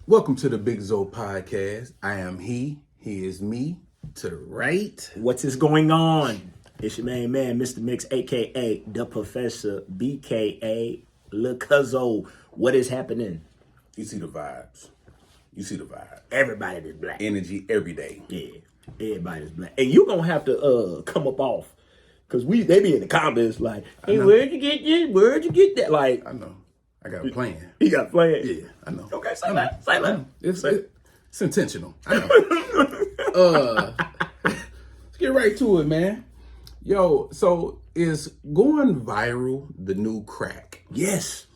Welcome to the Big Zo podcast. I am he is me, to the right. What's going on? It's your main man, Mr. Mix, a.k.a. The Professor, b.k.a. Cuzzo. What is happening? You see the vibes. Everybody is black. Energy every day. Yeah, everybody's black. And you going to have to come up off. Because they be in the comments like, hey, where'd you get this? Where'd you get that? Like, I know. I got a plan. You got a plan? Yeah, I know. Okay, say that. Say that. It's intentional. I know. Let's get right to it, man. Yo, so is going viral the new crack? Yes.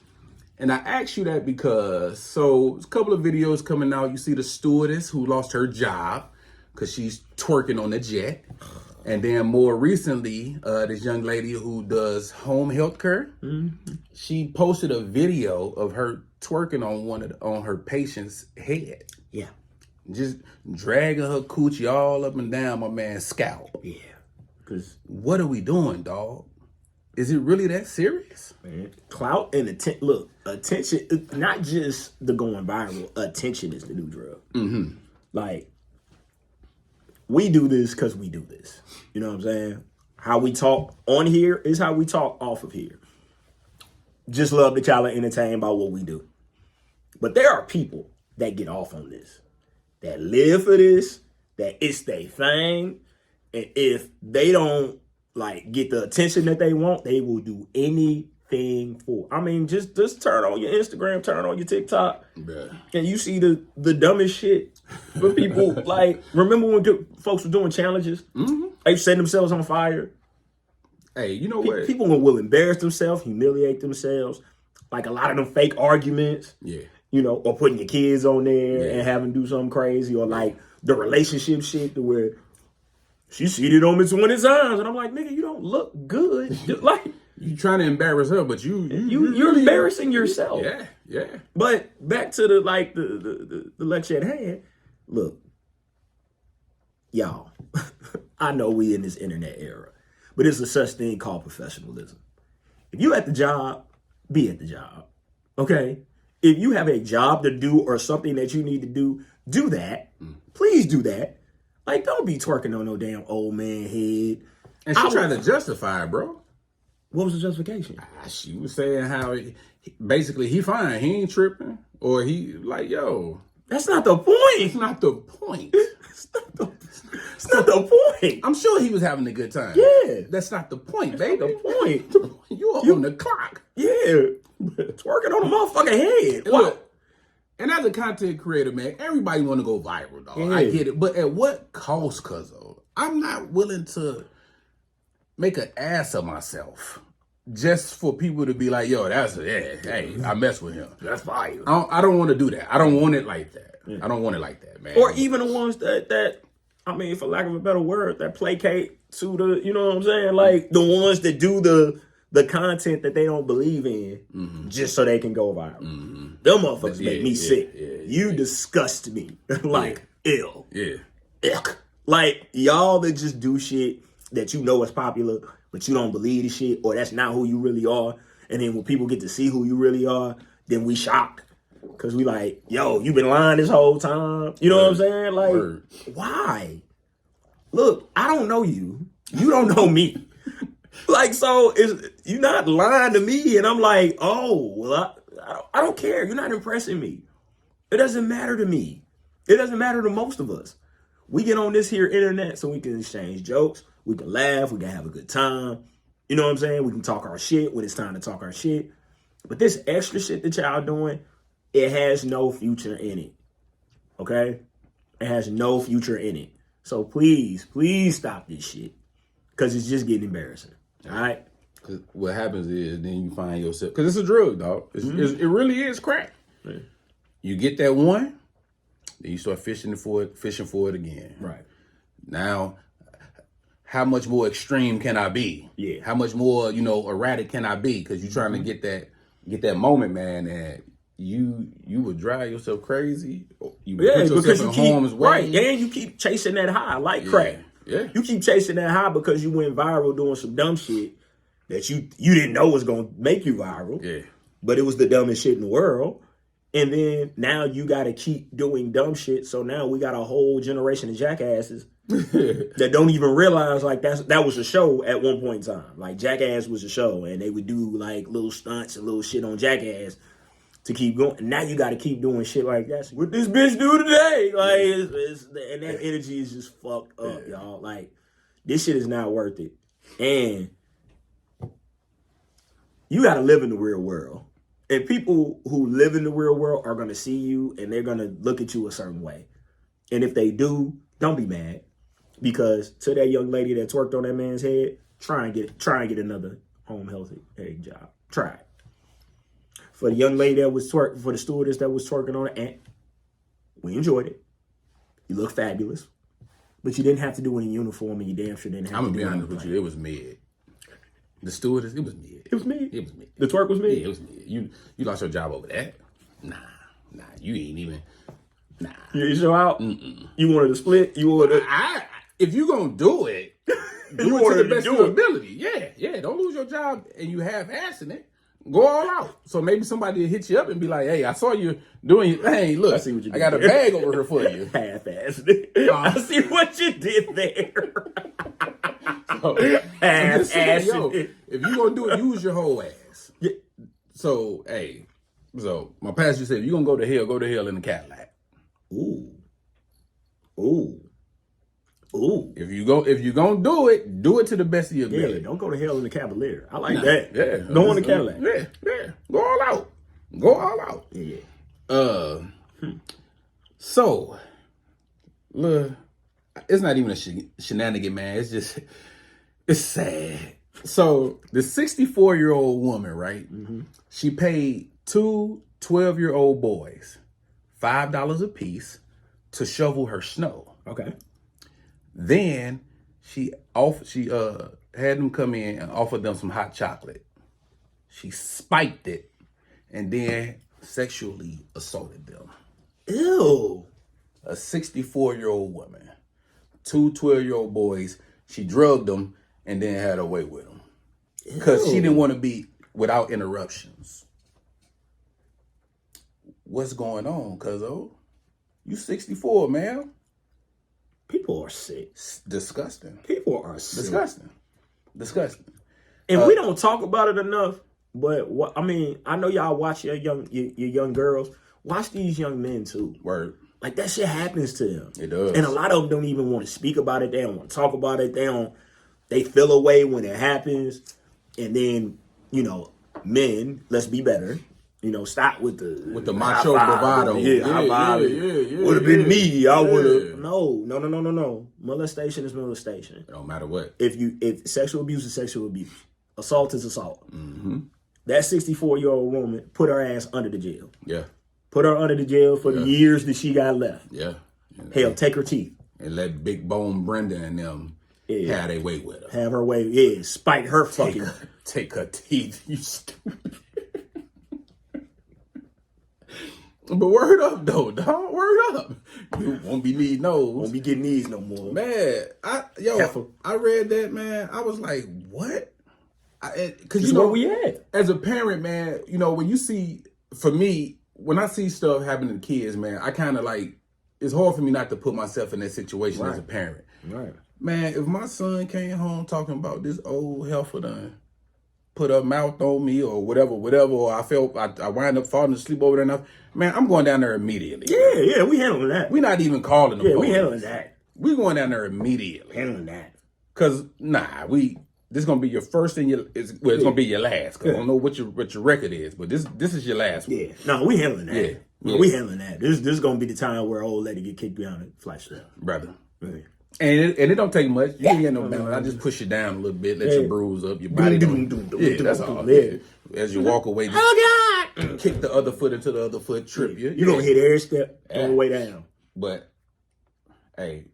And I asked you that because, a couple of videos coming out. You see the stewardess who lost her job because she's twerking on the jet. And then more recently, this young lady who does home health care, she posted a video of her twerking on her patient's head. Yeah. Just dragging her coochie all up and down my man's scalp. Yeah. Because what are we doing, dog? Is it really that serious? Man, clout and attention, not just the going viral, attention is the new drug. Mm-hmm. Like, we do this because we do this. You know what I'm saying? How we talk on here is how we talk off of here. Just love that y'all are entertained by what we do. But there are people that get off on this, that live for this, that it's their thing. And if they don't get the attention that they want, they will do anything for. I mean, just turn on your Instagram, turn on your TikTok, and you see the dumbest shit for people. Remember when folks were doing challenges? Mm-hmm. They setting themselves on fire. Hey, you know what? People will embarrass themselves, humiliate themselves. Like a lot of them fake arguments. Yeah. Or putting your kids on there and having to do something crazy, or the relationship shit to where she cheated on me 20 times, and I'm like, nigga, you don't look good. You trying to embarrass her, but you're embarrassing yourself. Yeah. But back to the lecture at hand. Look, y'all, I know we in this internet era, but there's a such thing called professionalism. If you at the job, be at the job. Okay? If you have a job to do or something that you need to do that. Please do that. Don't be twerking on no damn old man head. And she tried to justify it, bro. What was the justification? She was saying how basically he fine, he ain't tripping, or he yo. That's not the point. It's not the point. It's not the point. I'm sure he was having a good time. Yeah. That's not the point, baby. The point. You on the clock. Yeah. Twerking on a motherfucking head. Look, and as a content creator, man, everybody want to go viral, dog. Yeah. I get it. But at what cost, Cuzzo? I'm not willing to make an ass of myself just for people to be like, yo, hey, I mess with him. That's fire. I don't want to do that. I don't want it like that. Yeah. I don't want it like that, man. Or even the ones that, I mean, for lack of a better word, that placate to the, you know what I'm saying? The ones that do the content that they don't believe in just so they can go viral. Mm-hmm. Them motherfuckers make me sick. You disgust me. Ill. Yeah. Ick. Y'all that just do shit that you know is popular, but you don't believe the shit, or that's not who you really are. And then when people get to see who you really are, then we shocked. Because we yo, you been lying this whole time. You know what I'm saying? Why? Look, I don't know you. You don't know me. So you're not lying to me, and I'm I don't care. You're not impressing me. It doesn't matter to me. It doesn't matter to most of us. We get on this here internet so we can exchange jokes. We can laugh. We can have a good time. You know what I'm saying? We can talk our shit when it's time to talk our shit. But this extra shit that y'all doing, it has no future in it. Okay? It has no future in it. So please stop this shit. Because it's just getting embarrassing. All right? Because what happens is then you find yourself, because it's a drug, dog. It really is crack. Yeah. You get that one, then you start fishing for it again. Right. Now, how much more extreme can I be? Yeah. How much more, erratic can I be? Because you're trying to get that moment, man, and you would drive yourself crazy. You put yourself in harm's way. Right, and you keep chasing that high crack. Yeah. You keep chasing that high because you went viral doing some dumb shit that you didn't know was going to make you viral. Yeah. But it was the dumbest shit in the world. And then now you got to keep doing dumb shit. So now we got a whole generation of jackasses that don't even realize like that was a show at one point in time. Like Jackass was a show, and they would do like little stunts and little shit on Jackass to keep going. And now you got to keep doing shit like that. What this bitch do today? Like, and that energy is just fucked up, y'all. Like, this shit is not worth it. And you got to live in the real world. And people who live in the real world are going to see you and they're going to look at you a certain way. And if they do, don't be mad. Because to that young lady that twerked on that man's head, try and get another home health egg job. Try it. For the young lady that was for the stewardess that was twerking on it, we enjoyed it. You look fabulous. But you didn't have to do it in uniform, and you damn sure didn't have to do it. I'm going to be honest with you, it was mid. The stewardess, it was mid. It was mid? It was mid. The twerk was mid? Yeah, it was mid. You lost your job over that? Nah, you ain't even, nah. You show out? Mm-mm. You wanted to split? You wanted to... If you gonna do it, do it to the best of your ability. Yeah, don't lose your job and you half-assing it. Go all out. So maybe somebody will hit you up and be like, hey, I saw you doing, hey, look, I got a bag over here for you. Half-assed it. I see what you did there. Yo, if you gonna do it, use your whole ass. Yeah. So, hey, my pastor said, if you gonna go to hell in the Cadillac. Ooh. If you gonna do it to the best of your ability. Yeah, don't go to hell in the Cavalier. I like that. Yeah. Go on the Cadillac. Yeah. Go all out. Yeah. So, look, it's not even a shenanigan, man. It's just, it's sad. So, the 64-year-old woman, right? Mm-hmm. She paid two 12-year-old boys $5 a piece to shovel her snow. Okay. Then she had them come in and offered them some hot chocolate. She spiked it and then sexually assaulted them. Ew. A 64-year-old woman, two 12-year-old boys. She drugged them and then had her way with them because she didn't want to be without interruptions. What's going on, Cuzzo? You 64, man. People are sick. Disgusting. People are sick. Disgusting. And we don't talk about it enough. But I know y'all watch your young girls. Watch these young men too. Word. Like that shit happens to them. It does. And a lot of them don't even want to speak about it. They don't want to talk about it. They feel away when it happens. And then, men, let's be better. Stop with the macho bravado. Yeah. Would have been me. I would have. No. Molestation is molestation. It don't matter what. If sexual abuse is sexual abuse, assault is assault. Mm-hmm. That 64-year-old woman, put her ass under the jail. Yeah. Put her under the jail for the years that she got left. Yeah. Hell, take her teeth. And let Big Bone Brenda and them have their way with her. Have her way. Yeah. Spike her fucking. Take her teeth. You stupid. But word up, though, dog. Word up. You won't be needing those. Won't be getting these no more. Man, I read that, man. I was like, what? Because where we at? As a parent, man, when you see, for me, when I see stuff happening to kids, man, I kind of like, it's hard for me not to put myself in that situation as a parent. Right. Man, if my son came home talking about this old heifer done put her mouth on me or whatever, or I wind up falling asleep over there enough, man, I'm going down there immediately. Yeah, we handling that. We're not even calling the police. We handling that. We going down there immediately. Handling that. Cause this is gonna be your first and it's gonna be your last. Cause I don't know what your record is, but this is your last one. Yeah, no, we handling that. Yeah. We handling that. This is gonna be the time where old lady get kicked down and flash down, brother. Really. And it don't take much. You ain't get no balance. I just push you down a little bit, let you bruise up your body. That's all. Yeah. As you walk away, just kick the other foot into the other foot, trip you. You're gonna hit every step on the way down. But hey,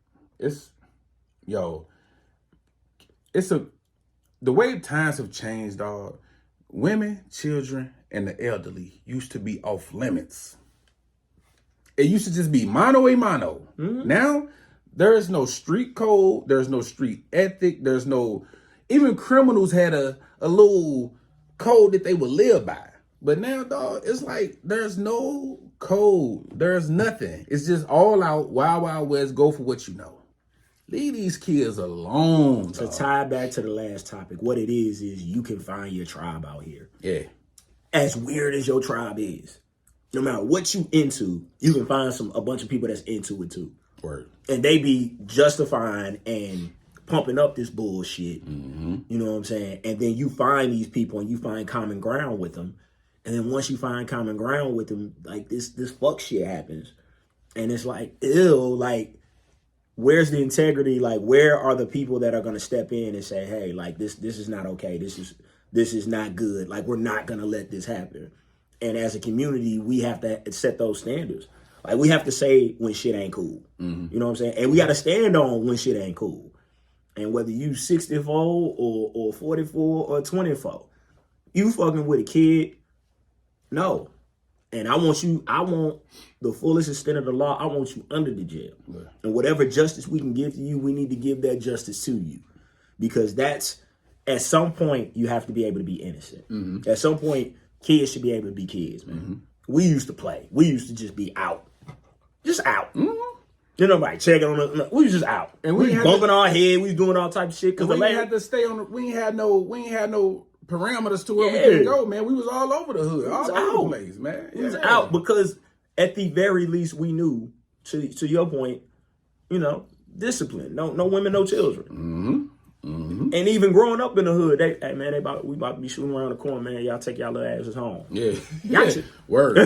the way times have changed, dog. Women, children, and the elderly used to be off limits. It used to just be mano a mano. Mm-hmm. Now, there is no street code. There's no street ethic. There's no, even criminals had a little code that they would live by. But now, dog, it's like there's no code. There's nothing. It's just all out, wild, wild west, go for what you know. Leave these kids alone, To dog. tie back to the last topic, what it is you can find your tribe out here. Yeah. As weird as your tribe is, no matter what you into, you can find a bunch of people that's into it too. Word. And they be justifying and pumping up this bullshit. Mm-hmm. You know what I'm saying? And then you find these people and you find common ground with them. And then once you find common ground with them, like this fuck shit happens. And it's like, ew, like, where's the integrity? Like, where are the people that are gonna step in and say, hey, like this is not okay. This is not good. Like, we're not gonna let this happen. And as a community, we have to set those standards. Like, we have to say when shit ain't cool. Mm-hmm. You know what I'm saying? And we got to stand on when shit ain't cool. And whether you 64 or 44 or 24, you fucking with a kid, no. And I want the fullest extent of the law. I want you under the jail. Yeah. And whatever justice we can give to you, we need to give that justice to you. Because that's, at some point, you have to be able to be innocent. Mm-hmm. At some point, kids should be able to be kids, man. Mm-hmm. We used to play. We used to just be out. Just out. Mm-hmm. You know, nobody checking on us. We was just out. And we was bumping our head. We was doing all type of shit. Because we had to stay on. We ain't had no parameters to where we couldn't go, man. We was all over the hood, all over the place, man. We was out because at the very least we knew, to your point, you know, discipline. No women, no children. Mm-hmm. Mm-hmm. And even growing up in the hood, we about to be shooting around the corner, man. Y'all take y'all little asses home. Yeah, gotcha. Word.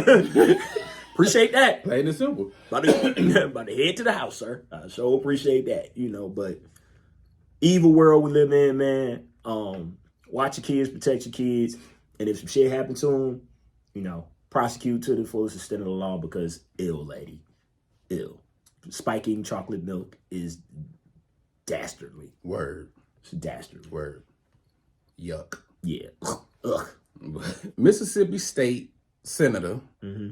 Appreciate that. Plain and simple. About to head to the house, sir. I so appreciate that, you know. But evil world we live in, man. Watch your kids, protect your kids, and if some shit happens to them, you know, prosecute to the fullest extent of the law because ill, lady, ill. Spiking chocolate milk is dastardly. Word. It's dastardly. Word. Yuck. Yeah. Ugh. Mississippi State Senator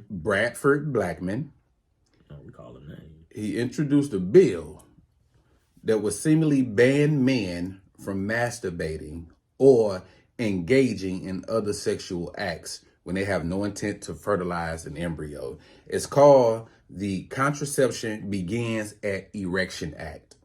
Bradford Blackman. I don't recall the name. He introduced a bill that would seemingly ban men from masturbating or engaging in other sexual acts when they have no intent to fertilize an embryo. It's called the Contraception Begins at Erection Act.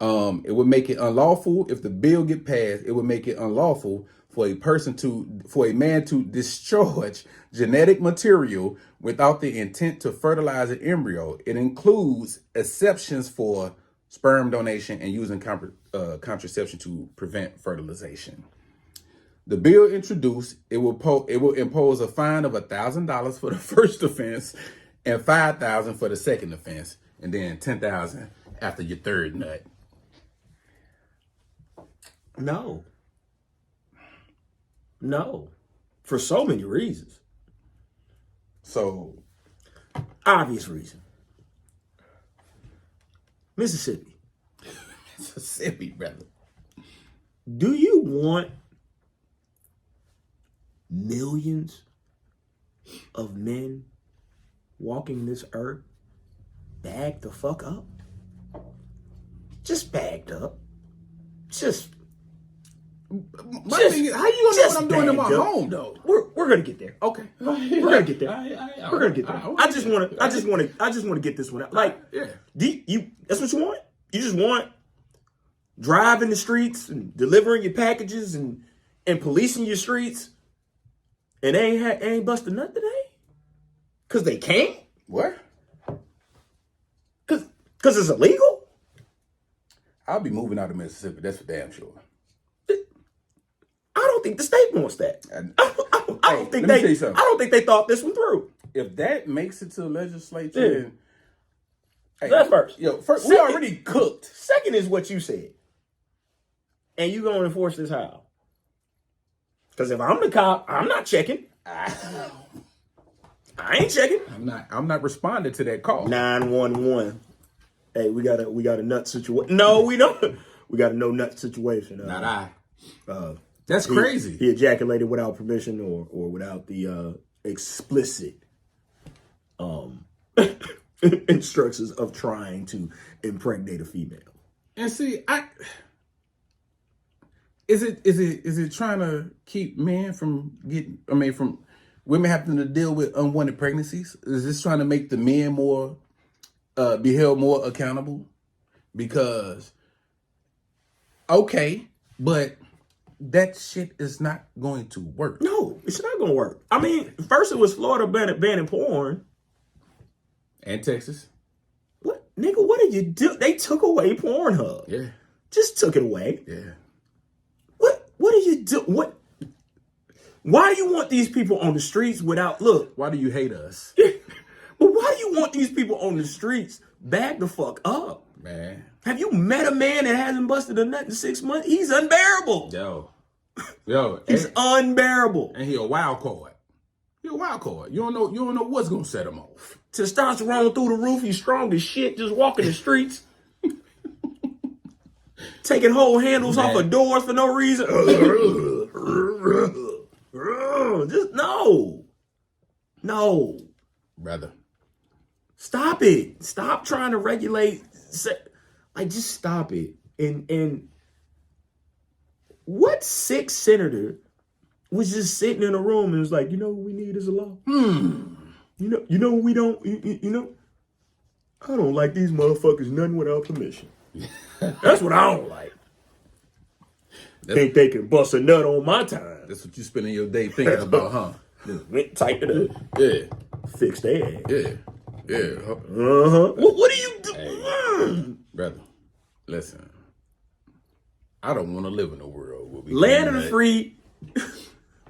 It would make it unlawful if the bill get passed. It would make it unlawful for a man to discharge genetic material without the intent to fertilize an embryo. It includes exceptions for sperm donation and using contraception to prevent fertilization. The bill introduced, it will impose a fine of $1,000 for the first offense and $5,000 for the second offense, and then $10,000 after your third nut. No. For so many reasons. So, obvious reason. Mississippi, brother. Do you want millions of men walking this earth bagged the fuck up? Just bagged up. My thing is, how you gonna know what I'm doing in my home though? We're gonna get there. Okay, we're gonna get there. We're gonna get there. I just want to get this one out. Like, that's what you want? You just want driving the streets and delivering your packages and policing your streets, and they ain't busted nothing today? Cause they can't? What? Cause it's illegal? I'll be moving out of Mississippi. That's for damn sure. I don't think the state wants that. I don't think they thought this one through. If that makes it to the legislature, that's first. We already cooked. Second is what you said, and you gonna enforce this how? Because if I'm the cop, I'm not checking. I ain't checking. I'm not responding to that call. 911. Hey, we got a nut situation. No, we don't. We got a no nut situation. Not I. That's crazy. He ejaculated without permission or without the explicit instructions of trying to impregnate a female. And see, is it trying to keep men from women having to deal with unwanted pregnancies? Is this trying to make the men more, be held more accountable? Because, okay, but that shit is not going to work. No, it's not going to work. I mean, first it was Florida banning porn. And Texas. What? Nigga, what did you do? They took away Pornhub. Yeah. Just took it away. Yeah. What did you do? What? Why do you want these people on the streets without, look. Why do you hate us? But why do you want these people on the streets back the fuck up? Man. Have you met a man that hasn't busted a nut in 6 months? He's unbearable. Yo. He's unbearable. And he a wild card. He a wild card. You don't know what's gonna set him off. Testosterone through the roof. He's strong as shit. Just walking the streets. Taking whole handles off of doors for no reason. Just no. Brother. Stop it. Stop trying to regulate. Like, just stop it. And what sick senator was just sitting in a room and was like, you know what we need is a law? You know we don't, you know, I don't like these motherfuckers nothing without permission. That's what I don't like. Think they can bust a nut on my time. That's what you spending your day thinking about, huh? Type it up. Yeah. Fix their ass. Yeah. What do you do? Hey, brother, listen. I don't want to live in a world where we Land of the free,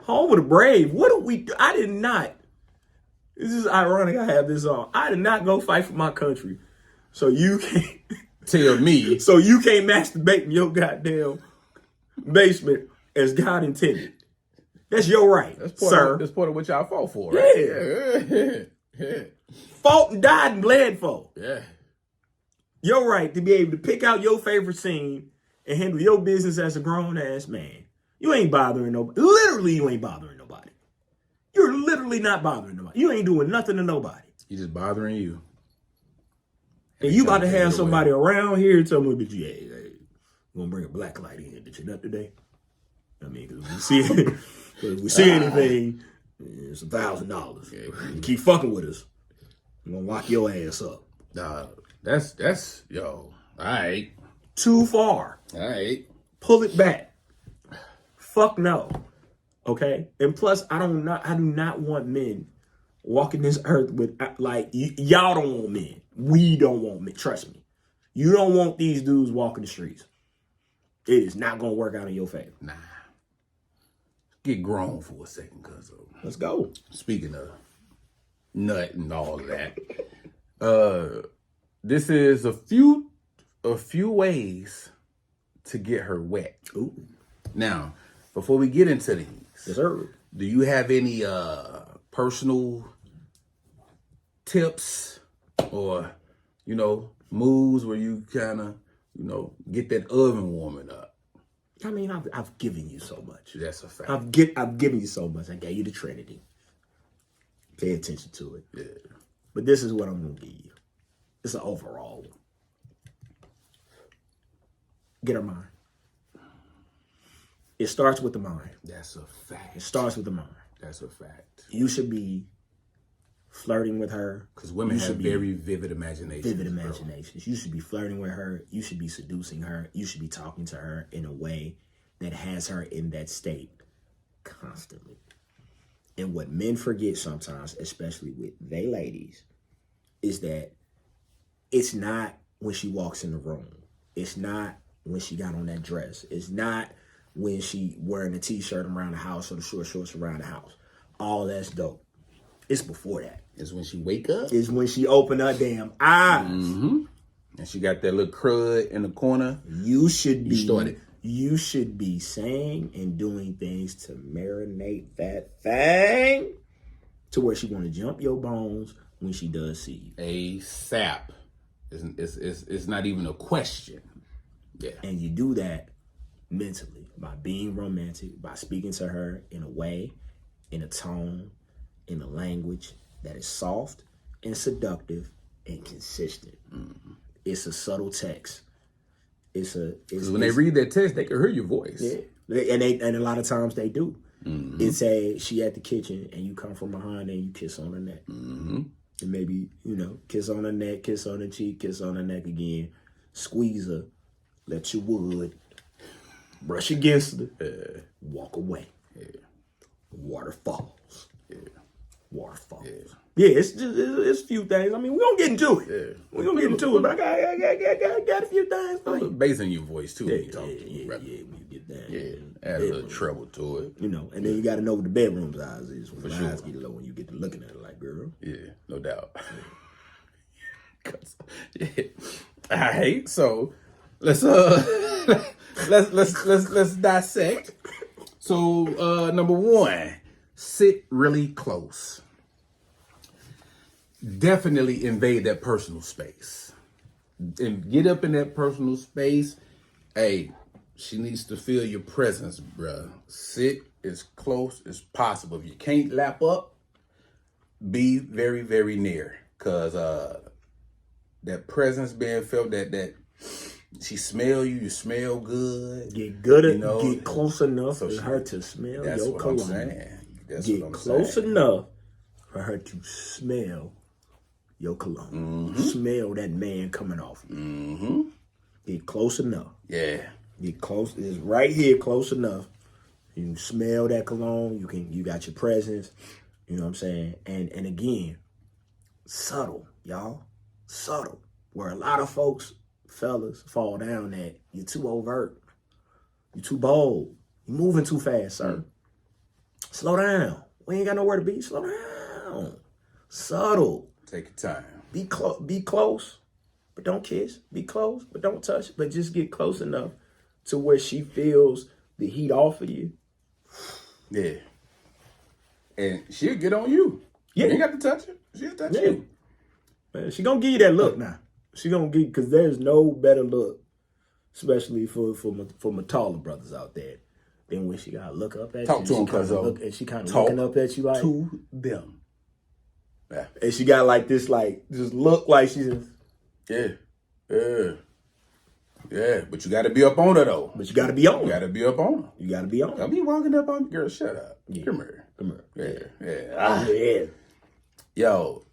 home of the brave. What do we do? I did not. This is ironic I have this on. I did not go fight for my country. So you can't tell me. So you can't masturbate in your goddamn basement as God intended. That's your right, sir. That's part of what y'all fought for, right? Yeah. Fought and died and bled for. Yeah. Your right to be able to pick out your favorite scene and handle your business as a grown-ass man. You ain't bothering nobody. Literally, you ain't bothering nobody. You're literally not bothering nobody. You ain't doing nothing to nobody. He's just bothering you. And you about to have somebody around here tell me that hey, we're going to bring a black light in. Did you nut today? I mean, because we see anything, it's $1,000. Yeah. You keep fucking with us, I'm going to lock your ass up. That's, yo, all right. Too far. All right. Pull it back. Fuck no. Okay? And plus, I do not want men walking this earth with, like, y'all don't want men. We don't want men. Trust me. You don't want these dudes walking the streets. It is not going to work out in your favor. Nah. Get grown for a second, Cuzzo. Let's go. Speaking of nut and all of that, this is a few ways to get her wet. Ooh. Now, before we get into these, yes, sir. Do you have any personal tips or, moves where you kind of, get that oven warming up? I mean, I've given you so much. That's a fact. I've given you so much. I gave you the Trinity. Pay attention to it. Yeah. But this is what I'm going to give you. It's an overall one. Get her mind. It starts with the mind. That's a fact. It starts with the mind. That's a fact. You should be flirting with her. Because women have very vivid imaginations. Vivid imaginations. You should be flirting with her. You should be seducing her. You should be talking to her in a way that has her in that state constantly. And what men forget sometimes, especially with they ladies, is that it's not when she walks in the room. It's not when she got on that dress. It's not when she wearing a t-shirt around the house or the short shorts around the house. All that's dope. It's before that. It's when she wake up. It's when she open her damn eyes. Mm-hmm. And she got that little crud in the corner. You should be saying and doing things to marinate that thing to where she want to jump your bones when she does see you. ASAP. It's not even a question. Yeah. And you do that mentally by being romantic, by speaking to her in a way, in a tone, in a language that is soft and seductive and consistent. Mm-hmm. It's a subtle text. Because when they read that text, they can hear your voice. Yeah, and a lot of times they do. It's she at the kitchen and you come from behind and you kiss on her neck. And maybe, kiss on her neck, kiss on her cheek, kiss on her neck again. Squeeze her, let your wood, brush against her, walk away. Waterfalls. Waterfalls. Yeah, it's a few things. I mean, we don't get into it. We don't get into it, but I got a few things. A little bass in your voice too when you talk to me, when you get down. Yeah, add a little treble to it. And then you got to know what the bedroom's eyes is. When the eyes get low, when you get to looking at it like, girl. Yeah, no doubt. All right, so let's dissect. So number one, sit really close. Definitely invade that personal space. And get up in that personal space. Hey, she needs to feel your presence, bruh. Sit as close as possible. If you can't lap up, be very, very near. Cause that presence being felt, that she smell you, you smell good. Get good at get close enough for her to smell your cologne. Get close enough for her to smell your cologne. Smell that man coming off you. Get close enough. Yeah. Get close. It's right here, close enough. You can smell that cologne. You got your presence. You know what I'm saying? And again, subtle, y'all. Subtle. Where a lot of folks, fellas, fall down at, you're too overt. You're too bold. You're moving too fast, sir. Slow down. We ain't got nowhere to be. Slow down. Subtle. Take your time. Be close, but don't kiss. Be close, but don't touch. But just get close enough to where she feels the heat off of you. Yeah. And she'll get on you. Yeah. You ain't got to touch her. She'll touch you. Man, she gonna give you that look now. She gonna give, because there's no better look, especially for my taller brothers out there, than when she gotta look up at Talk you. to them, Cuzzo. And she kind of looking up at you like to them. Yeah. And she got like this look like she's just, yeah. But you got to be up on her though. But you got to be on her. You got to be up on her. You got to be on her. Don't be walking up on girl. Shut up. Yeah. Come here. Yeah. Yeah. Yo,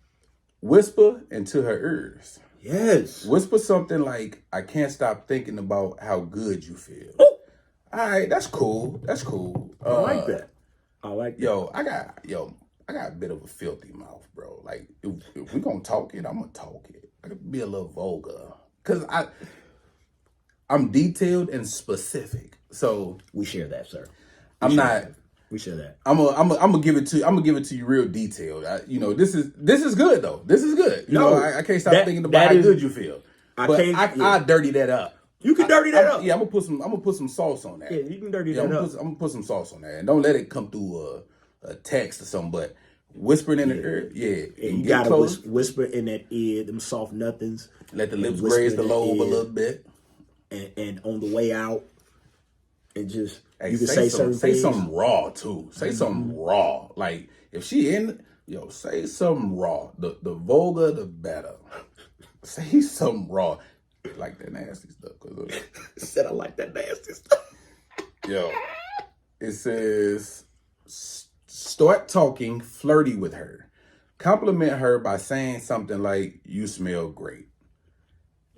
whisper into her ears. Yes. Whisper something like, "I can't stop thinking about how good you feel." Ooh. All right, that's cool. That's cool. I like that. I like that. Yo, I got a bit of a filthy mouth, bro. Like, if we gonna talk it, I'm gonna talk it. I could be a little vulgar. Cause I'm detailed and specific. So we share that, sir. We share that. I'm gonna give it to you real detailed. This is good though. This is good. I can't stop thinking about how good you feel. I dirty that up. You can dirty that up. Yeah, I'm gonna put some sauce on that. Yeah, you can dirty that up. I'm gonna put some sauce on that, and don't let it come through a text or something. But whispering in the ear, and you gotta whisper in that ear, them soft nothings. Let the lips graze the lobe a little bit, and on the way out, and just you can say certain things. Say something raw too. Say something raw. Like if she say something raw. The vulgar, the better. Say something raw. Like that nasty stuff. Said I like that nasty stuff. Yo, it says, start talking flirty with her. Compliment her by saying something like, "You smell great."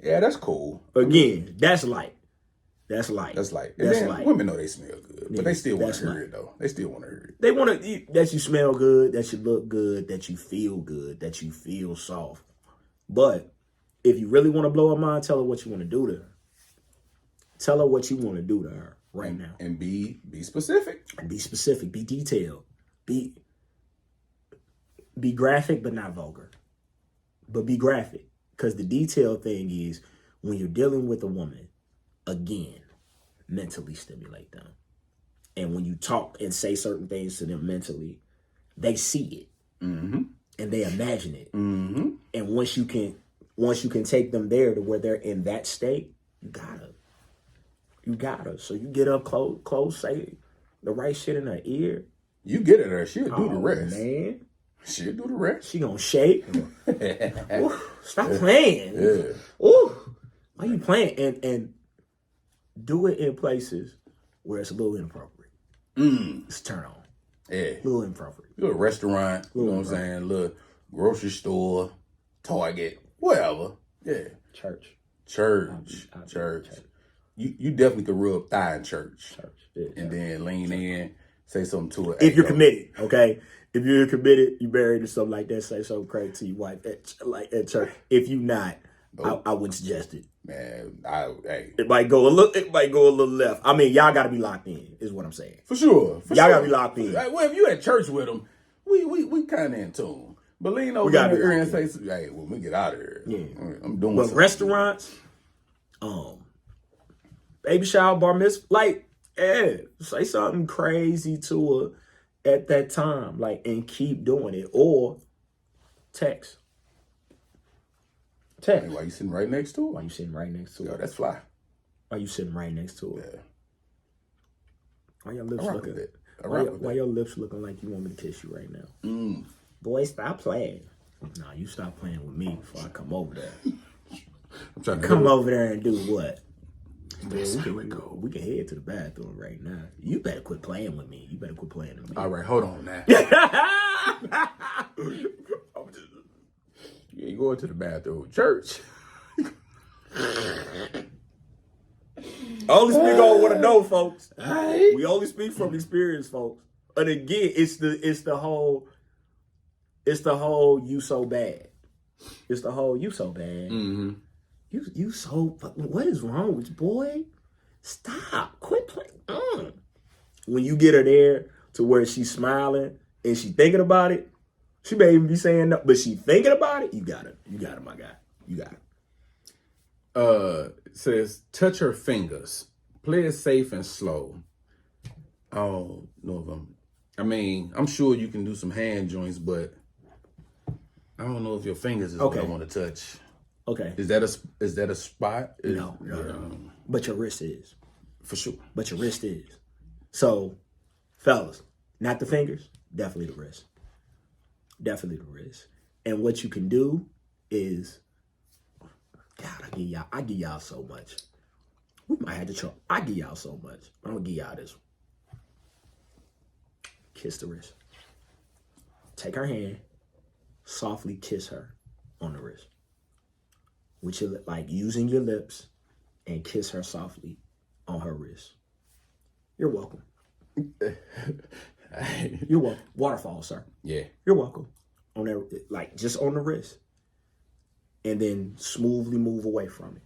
Yeah, that's cool. Again, that's light. That's light. That's light. That's light. Women know they smell good, but they still want to hear it though. They still want to hear it. They want to that you smell good, that you look good, that you feel good, that you feel soft. But if you really want to blow her mind, tell her what you want to do to her. Tell her what you want to do to her right now. And be specific. Be specific. Be detailed. Be graphic, but not vulgar. But be graphic. Because the detail thing is, when you're dealing with a woman, again, mentally stimulate them. And when you talk and say certain things to them mentally, they see it. Mm-hmm. And they imagine it. Mm-hmm. And once you can take them there to where they're in that state, you got her. So you get up close, say the right shit in her ear. You get at her, she'll do the rest. Man. She'll do the rest. She gonna shake. Ooh, stop playing. Yeah. Ooh, why you playing? And do it in places where it's a little inappropriate. It's turn on. Yeah. Little improper. Little restaurant, you know what I'm saying? Little grocery store, Target, whatever. Yeah. Church. You definitely could rub thigh in church. Yeah. And then lean in, say something to it. If you're committed, okay? If you're committed, you married or something like that, say something crazy to your wife at church. If you not, I wouldn't suggest it. Man, it might go a little left. I mean, y'all gotta be locked in, is what I'm saying. For sure. Y'all gotta be locked in. Well, if you at church with them, we kind of in tune. But lean over in the ear and say, hey, when we get out of here, yeah, I'm doing something. But restaurants, baby shower, bar mitzvah, like, say something crazy to her at that time, like, and keep doing it, or text. Hey, why you sitting right next to her? Why you sitting right next to her? Yo, that's fly. Why you sitting right next to her? Yeah. Why your lips looking? Why your lips looking like you want me to kiss you right now? Boy, stop playing. Nah, you stop playing with me before I come over there. I'm trying to come over there and do what? Man, we can head to the bathroom right now. You better quit playing with me. You better quit playing with me. All right, hold on now. You ain't going to the bathroom. Church. Only speak on what I know, folks. Right. We only speak from experience, folks. And again, it's the whole you so bad. It's the whole you so bad. Mm-hmm. You so, what is wrong with you, boy? Stop. Quit playing. When you get her there to where she's smiling and she thinking about it, she may even be saying no, but she thinking about it, you got it. You got it, my guy. You got it. It says, touch her fingers. Play it safe and slow. I don't know if I'm sure you can do some hand joints, but I don't know if your fingers is what I want to touch. Okay. Is that a spot? No. But your wrist is. For sure. But your wrist is. So, fellas, not the fingers, definitely the wrist. Definitely the wrist. And what you can do is, God, I give y'all so much. We might have to try. I give y'all so much. I'm gonna give y'all this one. Kiss the wrist. Take her hand, softly kiss her on the wrist. With your, like, using your lips, and kiss her softly on her wrist. You're welcome. You're welcome. Waterfall, sir. Yeah. You're welcome. On that, like, just on the wrist. And then smoothly move away from it.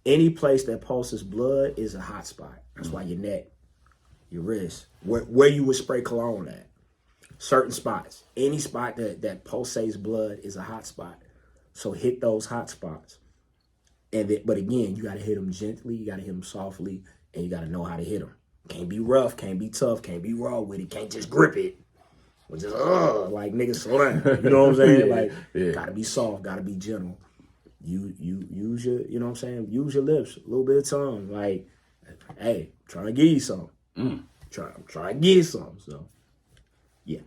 Any place that pulses blood is a hot spot. That's why your neck, your wrist, where you would spray cologne at. Certain spots. Any spot that pulsates blood is a hot spot. So hit those hot spots. But again, you got to hit them gently. You got to hit them softly. And you got to know how to hit them. Can't be rough. Can't be tough. Can't be raw with it. Can't just grip it. Or just, like, niggas slow down. You know what I'm saying? Got to be soft. Got to be gentle. You use your, you know what I'm saying? Use your lips. A little bit of tongue. Like, hey, I'm trying to give you something. I'm trying to give you something. So, yeah.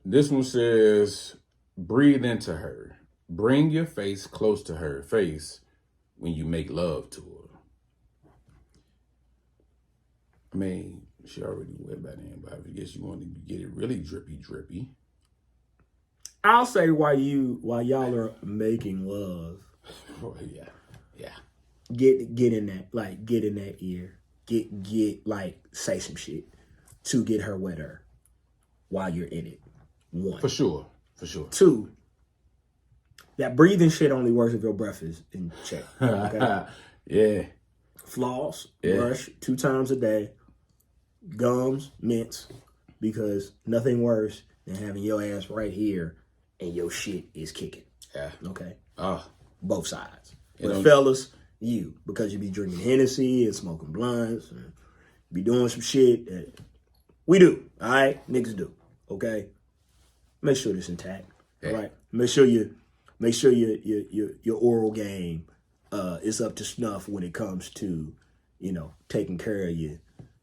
This one says, breathe into her. Bring your face close to her face when you make love to her. I mean, she already wet by then, but I guess you want to get it really drippy. I'll say while y'all are making love. Oh, yeah. Get in that, like, get in that ear. Get like, say some shit to get her wetter while you're in it. One. For sure. Two, that breathing shit only works if your breath is in check. Okay? Yeah. Floss, brush 2 times a day. Gums, mints, because nothing worse than having your ass right here and your shit is kicking. Yeah. Okay? Oh. Both sides. But fellas, you, because you be drinking Hennessy and smoking blunts and be doing some shit that we do, all right? Niggas do, okay? Make sure it's intact, all right? Make sure your oral game is up to snuff when it comes to, taking care of your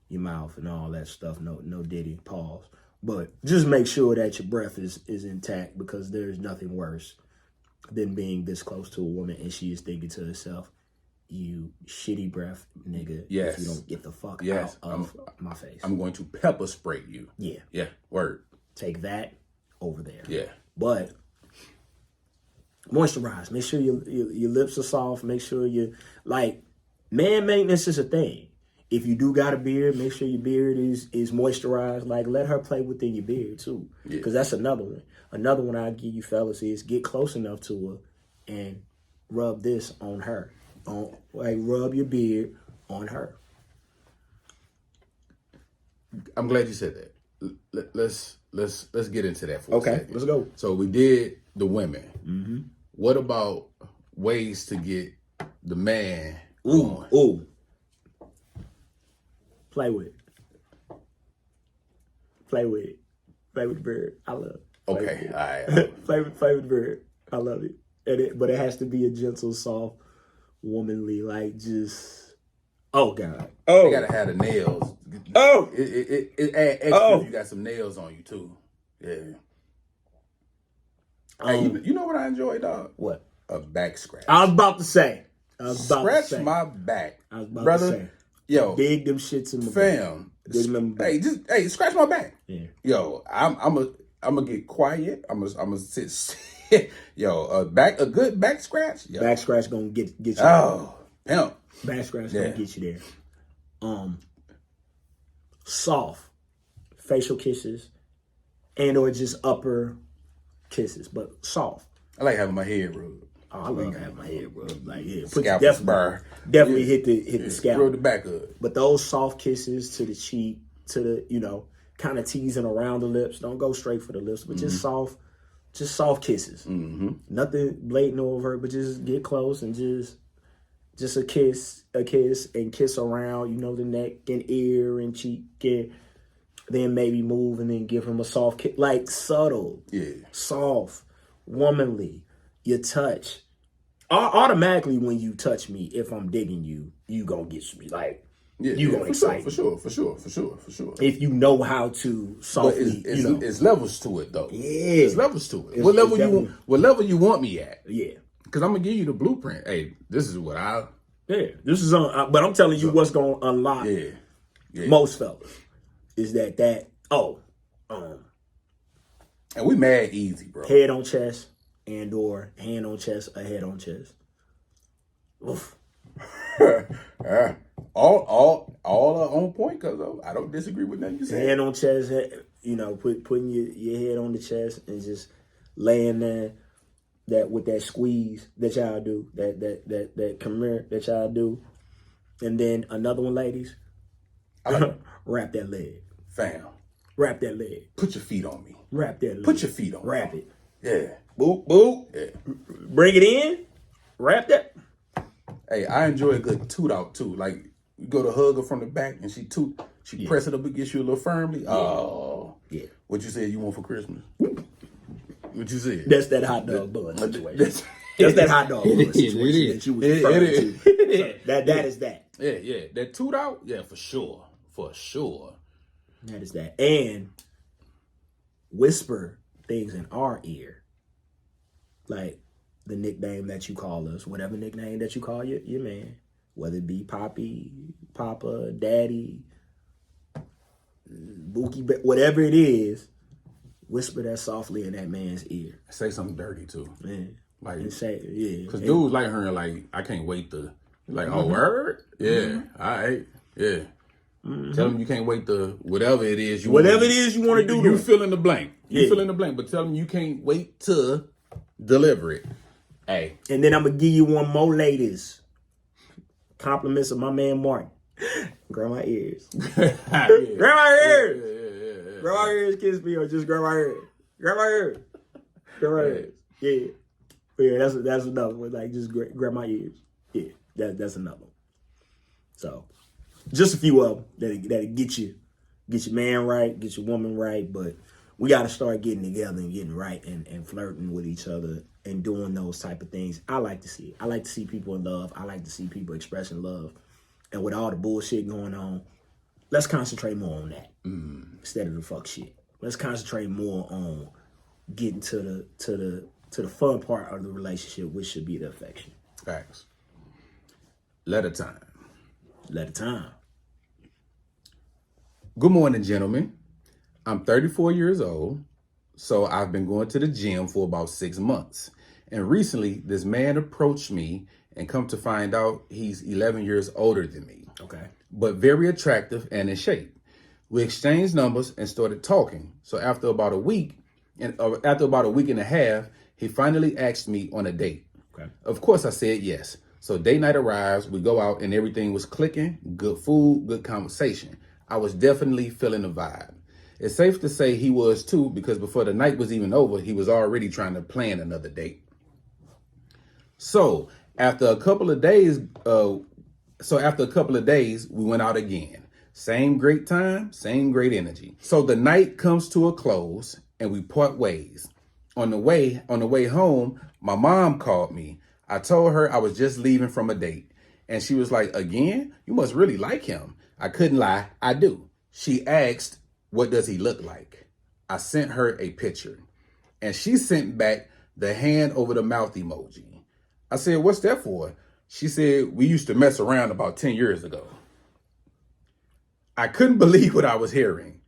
mouth and all that stuff. No diddy, pause. But just make sure that your breath is intact, because there's nothing worse than being this close to a woman and she is thinking to herself, you shitty breath nigga. Yes. If you don't get the fuck Yes. out of my face. I'm going to pepper spray you. Yeah. Yeah. Word. Take that over there. Yeah. But moisturize. Make sure your lips are soft. Make sure like, man maintenance is a thing. If you do got a beard, make sure your beard is moisturized. Like, let her play within your beard too. Because that's another one. Another one I give you fellas is get close enough to her and rub this on her. Rub your beard on her. I'm glad you said that. Let's get into that for a second. Let's go. So we did the women. Mm-hmm. What about ways to get the man going? Ooh. Play with it. Play with it. Play with the bird. I love it. Okay, all right. play with the bird. I love it. But it has to be a gentle, soft, womanly, like just. Oh God. Oh. You gotta have the nails. Oh. It add extra if you got some nails on you too. Yeah. Hey, you know what I enjoy, dog? What? A back scratch. I was about to say. Scratch my back, I was about brother. to say. Yo, dig them shits in my fam. back. Hey, scratch my back. Yeah. Yo, I'm gonna get quiet. I'm gonna sit. Yo, a good back scratch. Yo. Back scratch gonna get you. Oh, pimp. Back scratch gonna get you there. Soft facial kisses and or just upper kisses, but soft. I like having my head rubbed. Oh, I love having my head rubbed. Like, yeah, Scalp definitely hit the scalp. Rub the back of it. But those soft kisses to the cheek, to the, kind of teasing around the lips. Don't go straight for the lips, but just soft kisses. Mm-hmm. Nothing blatant or overt, but just get close and just a kiss and kiss around, the neck and ear and cheek, and then maybe move and then give him a soft kiss, like subtle, soft, womanly. Your touch, automatically when you touch me, if I'm digging you, you gonna get me like you gonna excite me. For sure. If you know how to softly, it's levels to it though. Yeah, it's levels to it. What level you want me at? Yeah, because I'm gonna give you the blueprint. Hey, this is what I. Yeah, this is on. But I'm telling you, what's gonna unlock most fellas is that. And we mad easy, bro. Head on chest. And or hand on chest or head on chest. Oof. all on point, because I don't disagree with nothing you said. Hand on chest, putting your head on the chest and just laying there that with that squeeze that y'all do, that come here that y'all do. And then another one, ladies, wrap that leg. Fam. Wrap that leg. Put your feet on me. Wrap that leg. Put your feet on me. Wrap it. Yeah. Boop, boop. Yeah. Bring it in. Wrap that. Hey, I enjoy a good toot out too. Like, you go to hug her from the back and she press it up against you a little firmly. Yeah. Oh. Yeah. What you said you want for Christmas? What you said? That's that hot dog bun situation. That's that hot dog bun situation that you was referring to. So that is that. Yeah. That toot out? Yeah, for sure. For sure. That is that. And whisper things in our ear. Like the nickname that you call us, whatever nickname that you call your man, whether it be Poppy, Papa, Daddy, Bookie, whatever it is, whisper that softly in that man's ear. Say something dirty too. Man. Like, and say, yeah. Because dudes like her, like, I can't wait to, like, oh, word? Yeah, all right, yeah. Mm-hmm. Tell them you can't wait to whatever it is you want to do. You fill in the blank. You fill in the blank, but tell them you can't wait to deliver it. Hey. And then I'm going to give you one more, ladies. Compliments of my man Martin. Grab my ears. Grab my ears. Grab my ears, kiss me, or just grab my ears. Grab my ears. Grab my ears. Yeah, that's another one. Like, just grab my ears. Yeah, that's another one. So, just a few of them that'll get your man right, get your woman right, but we got to start getting together and getting right and flirting with each other and doing those type of things. I like to see it. I like to see people in love. I like to see people expressing love. And with all the bullshit going on, let's concentrate more on that instead of the fuck shit. Let's concentrate more on getting to the fun part of the relationship, which should be the affection. Facts. Let a time. Let a time. Good morning, gentlemen. I'm 34 years old, so I've been going to the gym for about 6 months. And recently, this man approached me, and come to find out, he's 11 years older than me. Okay. But very attractive and in shape. We exchanged numbers and started talking. So after about a week and a half, he finally asked me on a date. Okay. Of course, I said yes. So date night arrives, we go out, and everything was clicking. Good food, good conversation. I was definitely feeling the vibe. It's safe to say he was too, because before the night was even over, he was already trying to plan another date. So after a couple of days, we went out again. Same great time, same great energy. So the night comes to a close and we part ways. On the way home, my mom called me. I told her I was just leaving from a date. And she was like, again? You must really like him. I couldn't lie, I do. She asked, what does he look like? I sent her a picture. And she sent back the hand over the mouth emoji. I said, what's that for? She said, we used to mess around about 10 years ago. I couldn't believe what I was hearing.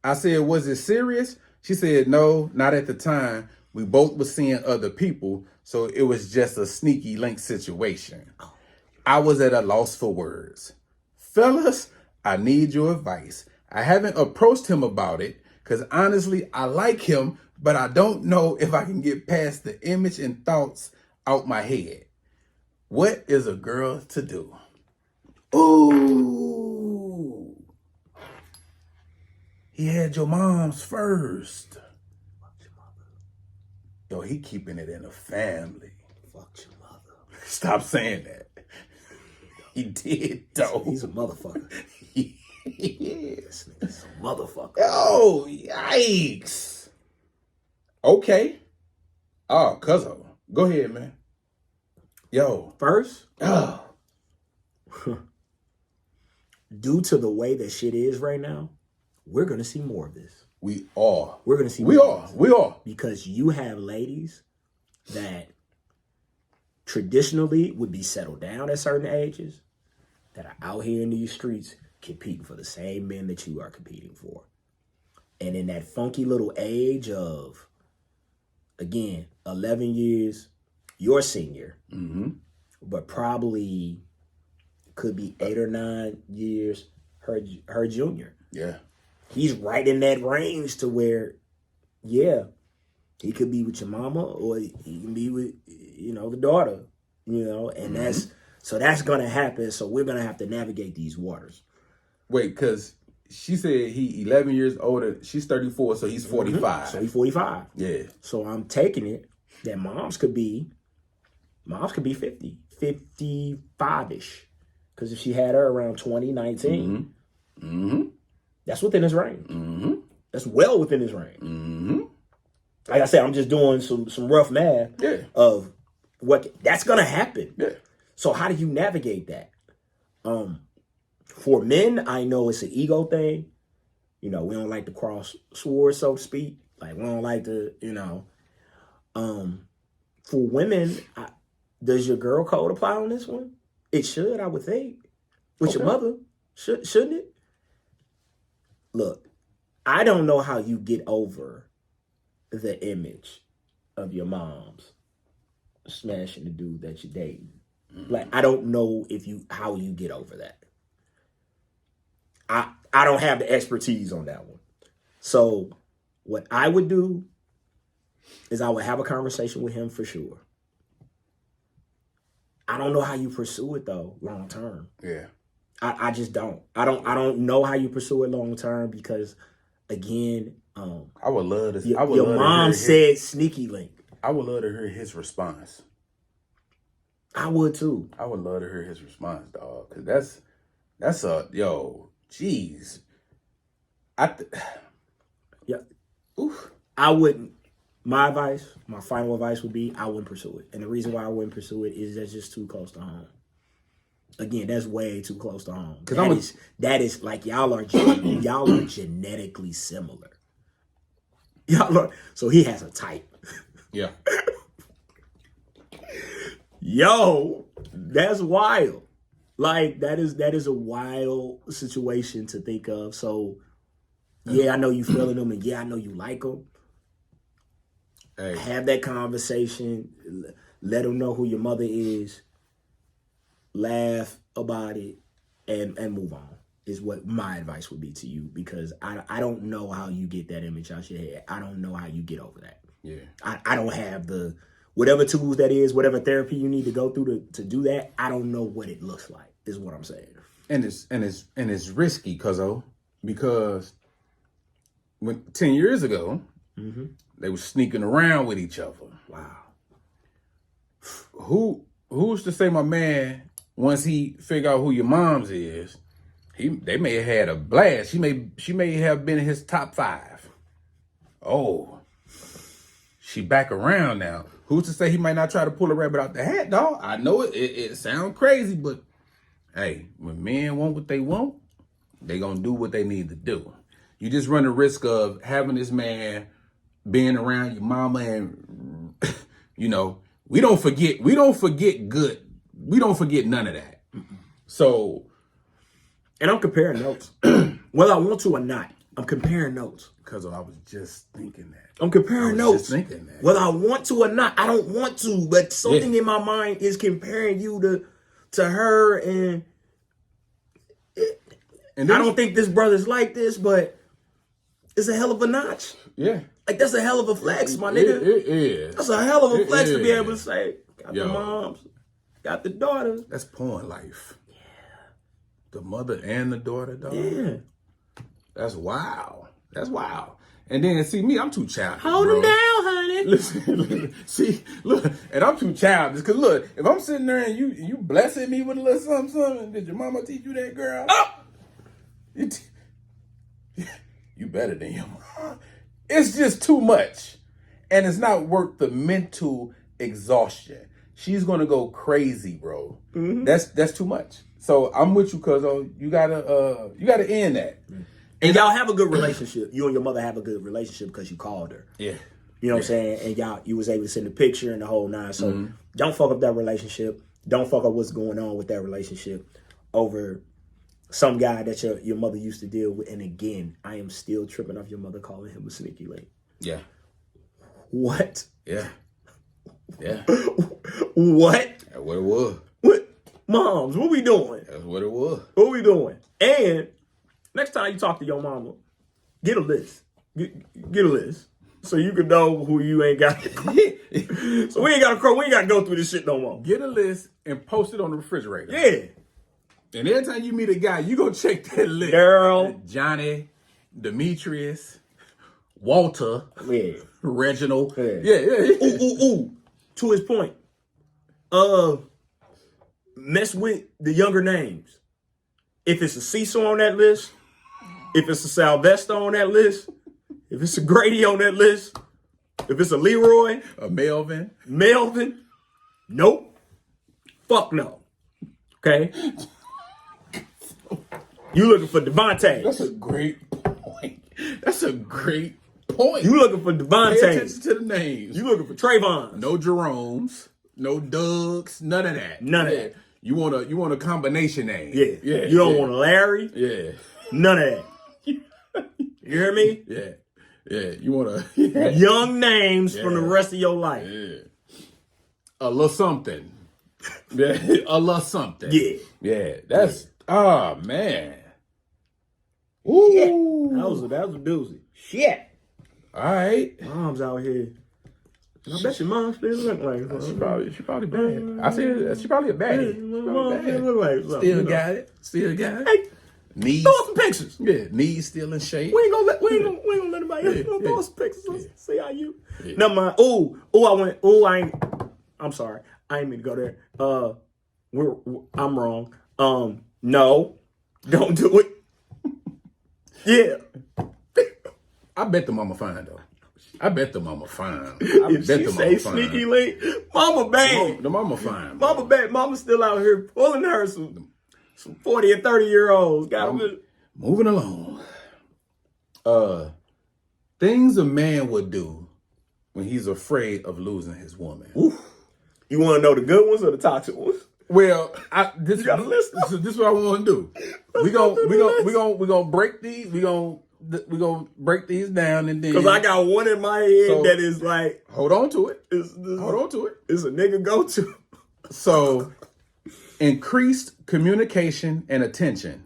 I said, was it serious? She said, no, not at the time. We both were seeing other people, so it was just a sneaky link situation. I was at a loss for words. Fellas, I need your advice. I haven't approached him about it because honestly, I like him, but I don't know if I can get past the image and thoughts out my head. What is a girl to do? Ooh. He had your mom's first. Yo, he keeping it in the family. Fuck your mother. Stop saying that. He did, though. He's a motherfucker. He is. He's a motherfucker. Oh, yikes. Okay. Oh, Cuzzo. Go ahead, man. Yo. First, Oh. due to the way that shit is right now, we're going to see more of this. We are. We're going to see We more are. We are. Because you have ladies that traditionally would be settled down at certain ages that are out here in these streets competing for the same men that you are competing for. And in that funky little age of, again, 11 years, your senior, but probably could be 8 or 9 years her junior. Yeah. He's right in that range to where, yeah, he could be with your mama or he can be with, the daughter, and that's going to happen. So we're going to have to navigate these waters. Wait, because she said he 11 years older. She's 34, so he's 45. So he's 45. Yeah. So I'm taking it that moms could be 50, 55-ish. Because if she had her around 2019, that's within his range. That's well within his range. Like I said, I'm just doing some rough math of what that's gonna happen. Yeah. So how do you navigate that? For men, I know it's an ego thing. We don't like to cross swords, so to speak. Like we don't like to, For women, does your girl code apply on this one? It should, I would think. With your mother, shouldn't it? Look, I don't know how you get over the image of your mom's smashing the dude that you're dating. Like, I don't know how you get over that. I don't have the expertise on that one. So what I would do is I would have a conversation with him for sure. I don't know how you pursue it though, long term. Yeah. I just don't. I don't know how you pursue it long term because, again, I would love to. Your mom said sneaky link. I would love to hear his response. I would too. I would love to hear his response, dog. Cause that's jeez. Yeah. Oof. I wouldn't. My final advice would be I wouldn't pursue it. And the reason why I wouldn't pursue it is that's just too close to home. Again, that's way too close to home. That is like y'all are genetically similar. So he has a type. Yeah. Yo, that's wild. Like that is a wild situation to think of. So yeah, I know you feeling them, and yeah, I know you like them. Hey. Have that conversation. Let them know who your mother is. Laugh about it, and move on. Is what my advice would be to you, because I don't know how you get that image out your head. I don't know how you get over that. Yeah. I don't have the whatever tools that is, whatever therapy you need to go through to do that. I don't know what it looks like. Is what I'm saying. And it's risky, Cuzzo, because when 10 years ago, they were sneaking around with each other. Wow. Who's to say my man, once he figure out who your mom's is, they may have had a blast. She may have been in his top 5. Oh, she back around now. Who's to say he might not try to pull a rabbit out the hat, dog? I know it sounds crazy, but hey, when men want what they want, they gonna do what they need to do. You just run the risk of having this man being around your mama, and you know, we don't forget good. We don't forget none of that. So, and I'm comparing notes. Whether I want to or not, I'm comparing notes. Because I was just thinking that. I'm comparing notes. Just thinking that. Whether I want to or not, I don't want to, but something in my mind is comparing you to her, and I don't think this brother's like this, but it's a hell of a notch. Yeah. Like, that's a hell of a flex, my nigga. It is. That's a hell of a flex to be able to say, got the moms, got the daughters. That's porn life. Yeah. The mother and the daughter, dog. Yeah. That's wild. That's wild. And then, see, me, I'm too childish. Hold him down, honey. Listen, see, look, and I'm too childish. Because, look, if I'm sitting there and you blessing me with a little something, did your mama teach you that, girl? Oh! You better than your mom. It's just too much. And it's not worth the mental exhaustion. She's going to go crazy, bro. Mm-hmm. That's too much. So I'm with you, cuzzo. You gotta end that. And y'all have a good relationship. You and your mother have a good relationship because you called her. Yeah. You know what I'm saying? And you was able to send a picture and the whole nine. So don't fuck up that relationship. Don't fuck up what's going on with that relationship over some guy that your mother used to deal with. And again, I am still tripping off your mother calling him a sneaky link. Yeah. What? Yeah. Yeah. What? That's what it was. What? Moms, what we doing? That's what it was. What we doing? And next time you talk to your mama, get a list. Get a list. So you can know who you ain't got. So we ain't got to go through this shit no more. Get a list and post it on the refrigerator. Yeah. And every time you meet a guy, you go check that list. Girl. Johnny, Demetrius, Walter, Reginald. Yeah. Ooh. To his point. Mess with the younger names. If it's a Cecil on that list, if it's a Sylvester on that list, if it's a Grady on that list, if it's a Leroy, a Melvin, nope. Fuck no. Okay? You looking for Devontae. That's a great point. You looking for Devontae. Pay attention to the names. You looking for Trayvon. No Jeromes, no Dougs, none of that. None of that. You want a combination name. Yeah. You don't want a Larry. Yeah. None of that. You hear me? Yeah. You want young names from the rest of your life. Yeah. A little something. Yeah. A little something. Yeah. That's man. Ooh. Shit. That was a doozy. Shit. All right. Mom's out here. I bet your mom still look like her. She probably bad. I said she probably a baddie. Still got it. Hey, knees. throw some pictures. Yeah, knees still in shape. We ain't gonna let anybody else throw some pictures. Let's see how you. Never mind. I'm sorry. I ain't mean to go there. I'm wrong. No, don't do it. Yeah. I bet the mama fine though. I bet the mama fine. If she say sneaky link, mama bad. The mama fine. Mama bad. Mama still out here pulling her some 40 and 30-year-olds. Moving along. Things a man would do when he's afraid of losing his woman. Oof. You want to know the good ones or the toxic ones? Well, You gotta listen. This is what I want to do. We gonna break these. We gonna break these down, and then because I got one in my head that is like, hold on to it. Hold on to it. It's a nigga go to. So, increased communication and attention.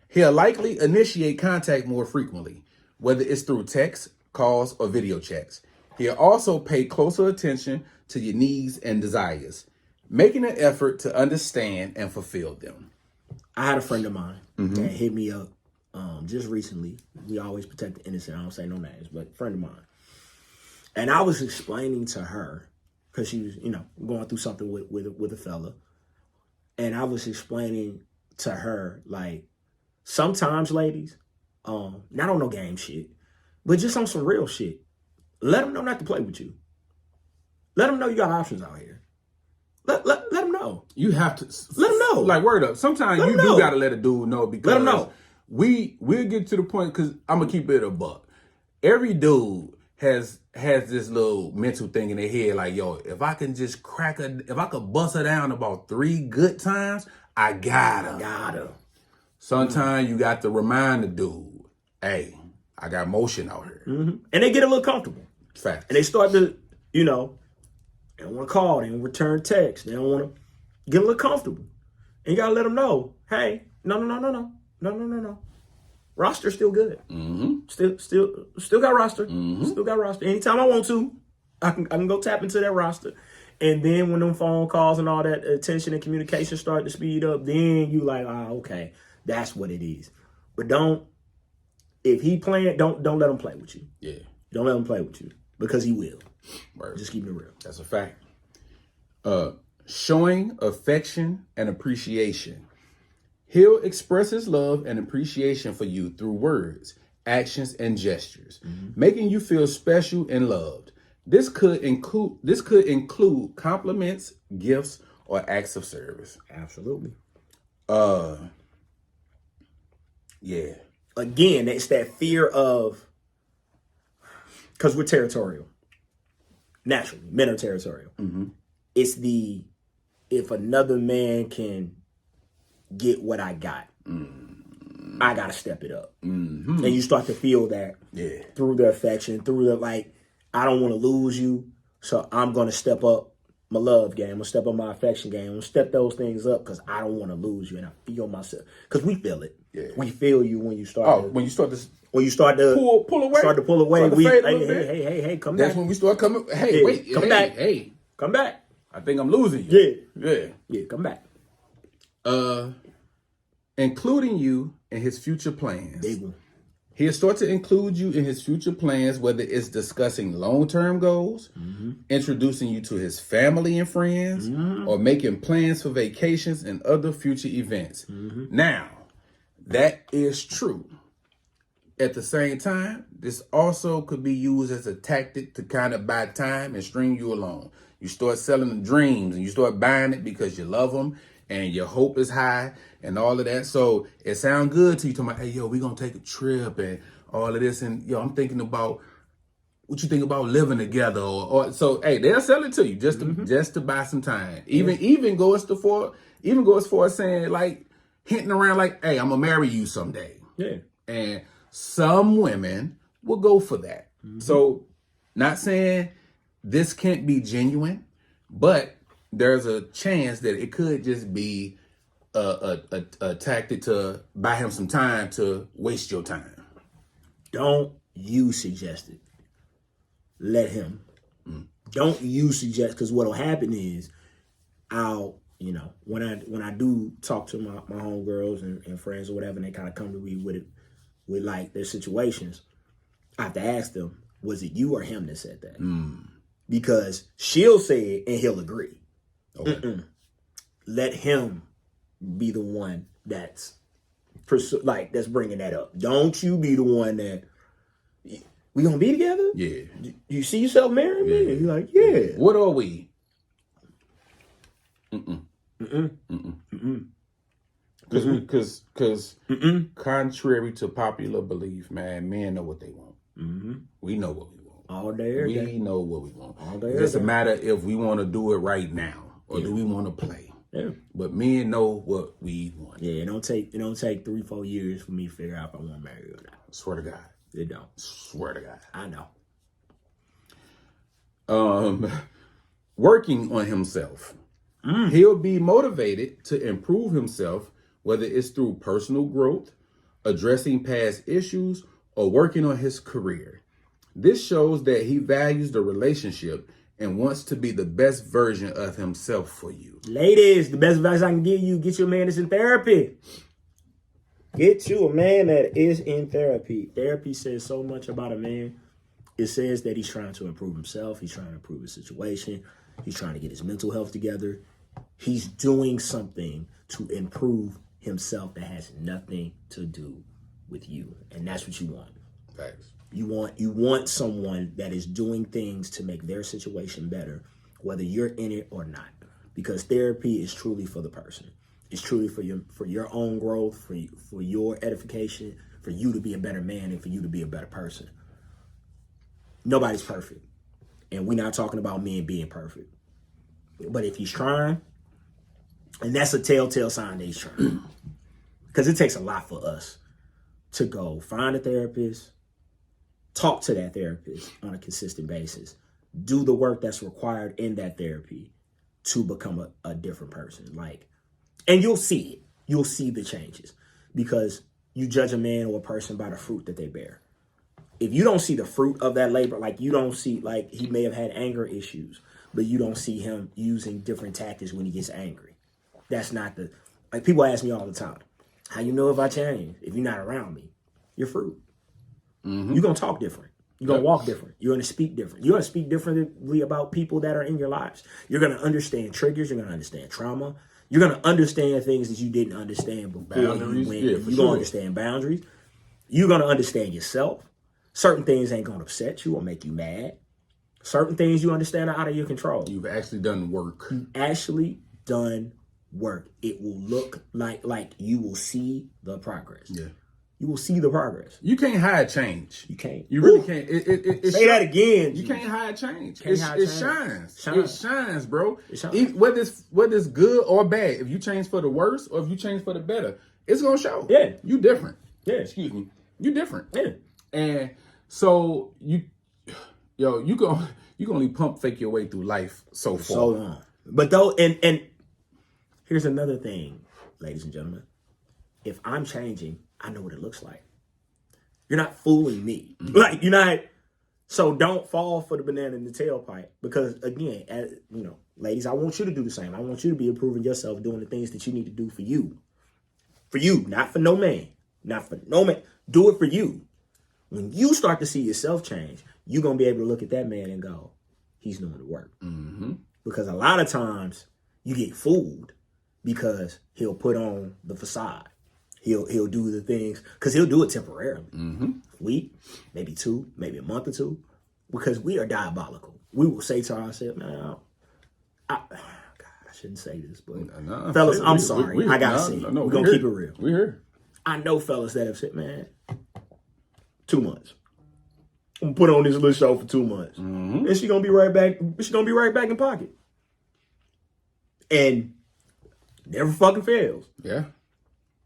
He'll likely initiate contact more frequently, whether it's through text, calls, or video chats. He'll also pay closer attention to your needs and desires, making an effort to understand and fulfill them. I had a friend of mine that hit me up just recently. We always protect the innocent. I don't say no names, but a friend of mine. And I was explaining to her, because she was, going through something with a fella. And I was explaining to her, like, sometimes, ladies, not on no game shit, but just on some real shit, let them know not to play with you. Let them know you got options out here. Let them know. You have to let them know. Like, word up. Sometimes you do gotta let a dude know, because let them know. We'll get to the point, because I'm gonna keep it a buck. Every dude has this little mental thing in their head, like, yo, if I can just if I could bust her down about 3 good times, I gotta. Sometimes you got to remind the dude, hey, I got motion out here. And they get a little comfortable. Facts. And they start to, they don't want to call, they don't return text, they don't want to get a little comfortable. And you got to let them know, hey, no. Roster's still good. Still got roster. Still got roster. Anytime I want to, I can go tap into that roster. And then when them phone calls and all that attention and communication start to speed up, then you like, okay, that's what it is. But if he playing, don't let him play with you. Yeah. Don't let him play with you, because he will. Word. Just keep it real. That's a fact. Showing affection and appreciation. He'll express his love and appreciation for you through words, actions, and gestures, making you feel special and loved. This could include compliments, gifts, or acts of service. Absolutely. Yeah. Again, it's that fear of, because we're territorial. Naturally, men are territorial. It's if another man can get what I got, I gotta step it up. And you start to feel that through the affection, through the, like, I don't want to lose you, so I'm gonna step up my love game, I'm gonna step up my affection game, I'm gonna step those things up, because I don't want to lose you, and I feel myself, because we feel it. Yeah. We feel you when you start. When you start to pull away. Start to pull away. Hey, come back. That's when we start coming. Hey, wait, come back. Hey, come back. I think I'm losing you. Yeah, come back. Including you in his future plans. Big one. He'll start to include you in his future plans, whether it's discussing long-term goals, introducing you to his family and friends, or making plans for vacations and other future events. Now, that is true. At the same time, this also could be used as a tactic to kind of buy time and string you along. You start selling them dreams, and you start buying it because you love them and your hope is high and all of that. So it sounds good to you, talking about, hey, yo, we gonna take a trip and all of this. And yo, I'm thinking about what you think about living together. Or so, hey, they'll sell it to you just to buy some time. Even go as far as saying, like, hinting around like, hey, I'm gonna marry you someday. Yeah. And some women will go for that. So, not saying this can't be genuine, but there's a chance that it could just be a tactic to buy him some time to waste your time. Don't you suggest it. Let him. Don't you suggest, because what'll happen is when I do talk to my homegirls and friends or whatever, and they kind of come to me with like their situations, I have to ask them, was it you or him that said that? Because she'll say it and he'll agree. Okay. Let him be the one that's bringing that up. Don't you be the one that, we gonna be together? Yeah. You see yourself marrying me? And you're like, yeah. What are we? Because contrary to popular belief, man, men know what they want. We know what we want. All day, we know what we want. All day, it's a matter if we want to do it right now or do we want to play. Yeah. But men know what we want. Yeah, it don't take 3-4 years for me to figure out if I want to marry you or not. Swear to God. It don't. Swear to God. I know. Working on himself. He'll be motivated to improve himself, whether it's through personal growth, addressing past issues, or working on his career. This shows that he values the relationship and wants to be the best version of himself for you. Ladies, the best advice I can give you, get you a man that's in therapy. Get you a man that is in therapy. Therapy says so much about a man. It says that he's trying to improve himself. He's trying to improve his situation. He's trying to get his mental health together. He's doing something to improve himself that has nothing to do with you. And that's what you want. Thanks. You want someone that is doing things to make their situation better, whether you're in it or not. Because therapy is truly for the person. It's truly for your own growth, for your edification, for you to be a better man and for you to be a better person. Nobody's perfect. And we're not talking about men being perfect. But if he's trying, and that's a telltale sign that he's trying. Because it takes a lot for us to go find a therapist, talk to that therapist on a consistent basis, do the work that's required in that therapy to become a different person. And you'll see it. You'll see the changes because you judge a man or a person by the fruit that they bear. If you don't see the fruit of that labor, you don't see, he may have had anger issues, but you don't see him using different tactics when he gets angry. That's not people ask me all the time, how you know if I change? If you're not around me, you're fruit. Mm-hmm. You're going to talk different. You're going to walk different. You're going to speak different. You're going to speak differently about people that are in your lives. You're going to understand triggers. You're going to understand trauma. You're going to understand things that you didn't understand before. Boundaries. You're going to understand boundaries. You're going to understand yourself. Certain things ain't going to upset you or make you mad. Certain things you understand are out of your control. You've actually done work. You've actually done work. It will look like you will see the progress. Yeah. You will see the progress. You can't hide change. You can't. You really can't. Say that again. You can't hide change. It shines. It shines, bro. It shines. Whether it's good or bad, if you change for the worse or if you change for the better, it's gonna show. Yeah. You different. Yeah. Excuse me. You different. Yeah. And so you can only pump fake your way through life so far. So long. But though, and here's another thing, ladies and gentlemen. If I'm changing, I know what it looks like. You're not fooling me. Mm-hmm. You're not. So don't fall for the banana in the tailpipe. Because again, ladies, I want you to do the same. I want you to be improving yourself, doing the things that you need to do for you. For you, not for no man. Not for no man. Do it for you. When you start to see yourself change, you're going to be able to look at that man and go, he's doing the work. Mm-hmm. Because a lot of times you get fooled because he'll put on the facade. He'll do the things because he'll do it temporarily. Mm-hmm. A week, maybe 2, maybe a month or 2, because we are diabolical. We will say to ourselves, man, I shouldn't say this, but fellas, I'm sorry. I got to say it. We're going to keep it real. We're here. I know fellas that have said, man, 2 months. I'm going to put on this little show for 2 months. Mm-hmm. And she's going to be right back. She's going to be right back in pocket. And never fucking fails. Yeah.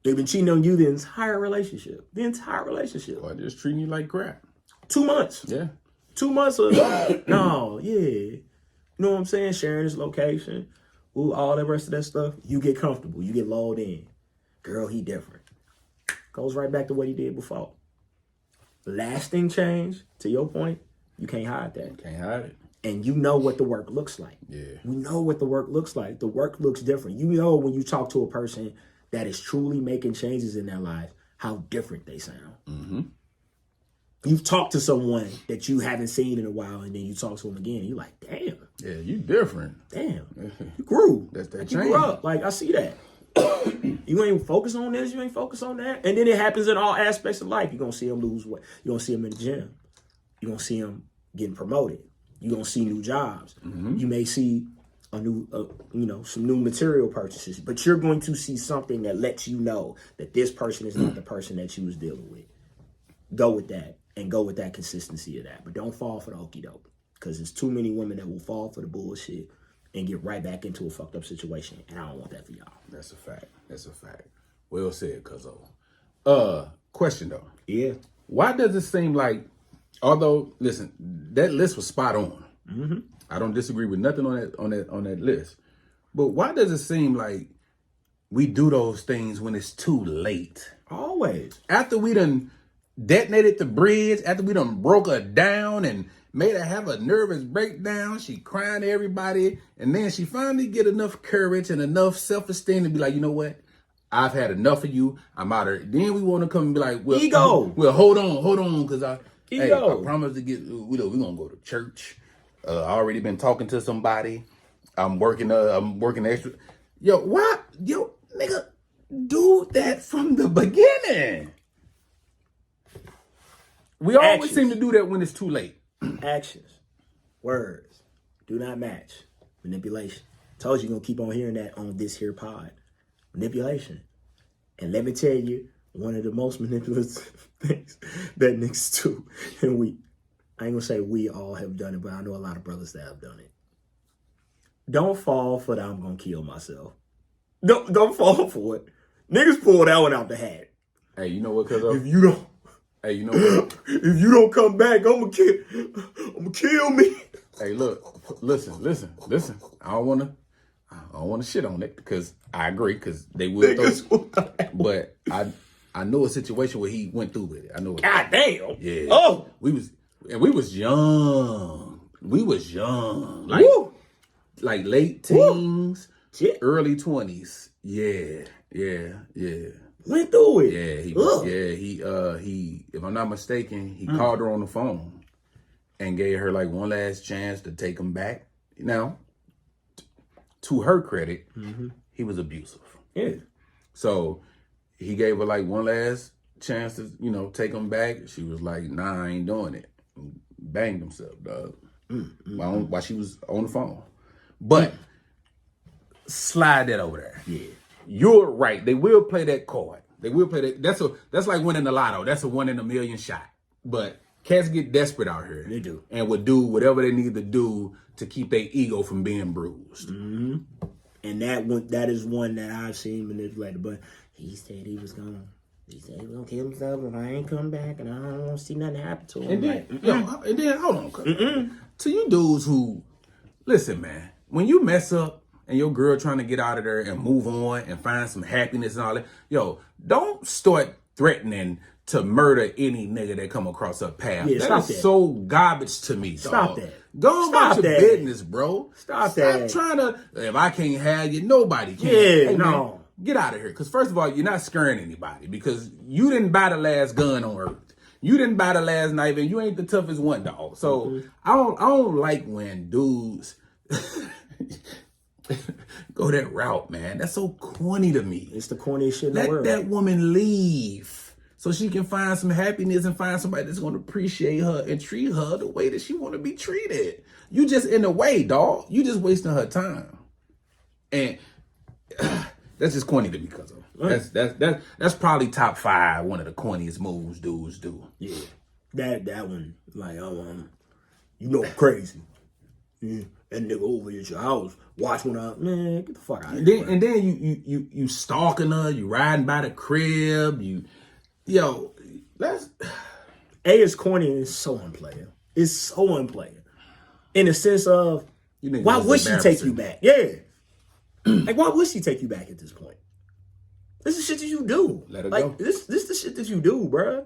They've been cheating on you the entire relationship. Or just treating you like crap. 2 months. Yeah. 2 months of, no, yeah. You know what I'm saying? Sharing his location. Ooh, all the rest of that stuff. You get comfortable. You get lulled in. Girl, he different. Goes right back to what he did before. Lasting change, to your point, you can't hide that. Can't hide it. And you know what the work looks like. Yeah. We know what the work looks like. The work looks different. You know when you talk to a person that is truly making changes in their life, how different they sound. Mm-hmm. You've talked to someone that you haven't seen in a while, and then you talk to them again, and you're like, damn. Yeah, you different. Damn. You grew. That's that change. You grew up. I see that. You ain't focus on this, you ain't focus on that. And then it happens in all aspects of life. You're going to see them lose weight. You're going to see them in the gym. You're going to see them getting promoted. You're going to see new jobs. Mm-hmm. You may see some new material purchases, but you're going to see something that lets you know that this person is not the person that you was dealing with. Go with that and go with that consistency of that. But don't fall for the okie doke, because there's too many women that will fall for the bullshit and get right back into a fucked up situation. And I don't want that for y'all. That's a fact. That's a fact. Well said, Cuzzo. Question though. Yeah. Why does it seem like, although, listen, that list was spot on. Mm-hmm. I don't disagree with nothing on that list. But why does it seem like we do those things when it's too late? Always. After we done detonated the bridge, after we done broke her down and made her have a nervous breakdown, she crying to everybody, and then she finally get enough courage and enough self-esteem to be like, you know what? I've had enough of you. I'm out of here. Then we want to come and be like, well, ego. Well, hold on, because I promised to get, we're going to go to church. I already been talking to somebody. I'm working extra. Yo, why? Yo, nigga, do that from the beginning. We always seem to do that when it's too late. Actions, words, do not match. Manipulation. Told you you're going to keep on hearing that on this here pod. Manipulation. And let me tell you, one of the most manipulative things that niggas do, and I ain't gonna say we all have done it, but I know a lot of brothers that have done it. Don't fall for the I'm gonna kill myself. Don't fall for it. Niggas pull that one out the hat. Hey, you know what, Cuzzo? If you don't, hey, you know what? If you don't come back, I'm gonna kill me. Hey, look, listen. I don't want to shit on it because I agree because they would. But I know a situation where he went through with it. I know. God damn. Yeah. Oh, we was young. Like late teens, early 20s. Yeah. Went through it. He. If I'm not mistaken, he called her on the phone and gave her like one last chance to take him back. Now, to her credit, he was abusive. Yeah. So he gave her like one last chance to, take him back. She was like, nah, I ain't doing it. Banged himself, dog. While she was on the phone. But slide that over there. Yeah. You're right. They will play that card. They will play that. That's like winning the lotto. That's a 1 in a million shot. But cats get desperate out here. They do. And would do whatever they need to do to keep their ego from being bruised. Mm-hmm. And that is one that I've seen manipulated. But he said he was gonna kill himself if I ain't come back, and I don't want to see nothing happen to him. And then hold on. To you dudes who, listen, man, when you mess up and your girl trying to get out of there and move on and find some happiness and all that, don't start threatening to murder any nigga that come across her path. Yeah, that is so garbage to me, Stop dog. that. Go about your business, bro. Stop that. Trying to, if I can't have you, nobody can. Yeah, hey, no. Man, get out of here. Because first of all, you're not scaring anybody because you didn't buy the last gun on earth. You didn't buy the last knife and you ain't the toughest one, dog. So I don't like when dudes go that route, man. That's so corny to me. It's the corniest shit in the world. Let that woman leave so she can find some happiness and find somebody that's going to appreciate her and treat her the way that she want to be treated. You just in the way, dog. You just wasting her time. And that's just corny to me, cuz that's probably top 5, one of the corniest moves dudes do. Yeah. That one, like, I'm crazy. Yeah. That nigga over at your house, watch when man, get the fuck out of here. And then you stalking her, you riding by the crib, that's it's corny and it's so unplayer. It's so unplayer. In the sense of, why would she take you back? Yeah. Like, why would she take you back at this point? This is shit that you do. Let her go. This the shit that you do, bruh.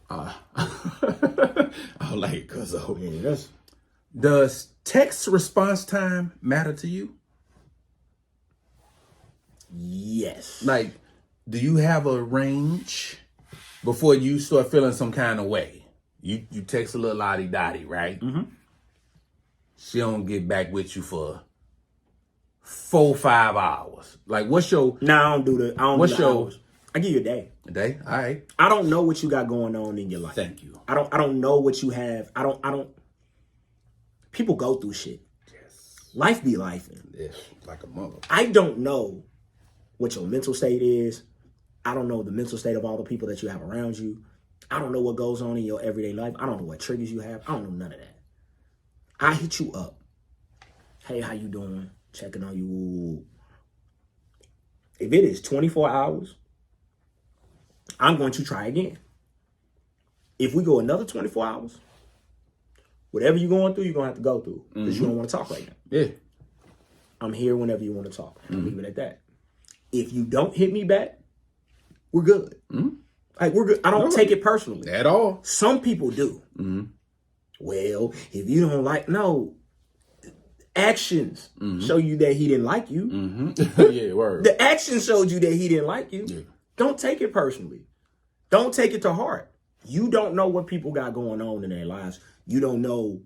I don't like it, cuz that's... Does text response time matter to you? Yes. Like, do you have a range before you start feeling some kind of way? You text a little lottie-dottie, right? Mm-hmm. She don't get back with you for 4-5 hours. Like, what's your... Nah, I don't do the hours. I give you a day. A day? All right. I don't know what you got going on in your life. Thank you. I don't know what you have. I don't... People go through shit. Yes. Life be life. Yes, like a mother. I don't know what your mental state is. I don't know the mental state of all the people that you have around you. I don't know what goes on in your everyday life. I don't know what triggers you have. I don't know none of that. I hit you up Hey, how you doing? Checking on you. If it is 24 hours, I'm going to try again. If we go another 24 hours, whatever you're going through, you're going to have to go through because you don't want to talk right now. Yeah. I'm here whenever you want to talk. I'll leave it at that. If you don't hit me back, we're good. Like, we're good. I don't take it personally. At all. Some people do. Well, if you don't like, no. Actions show you that he didn't like you. Yeah, word. The action showed you that he didn't like you. Yeah. Don't take it personally. Don't take it to heart. You don't know what people got going on in their lives. You don't know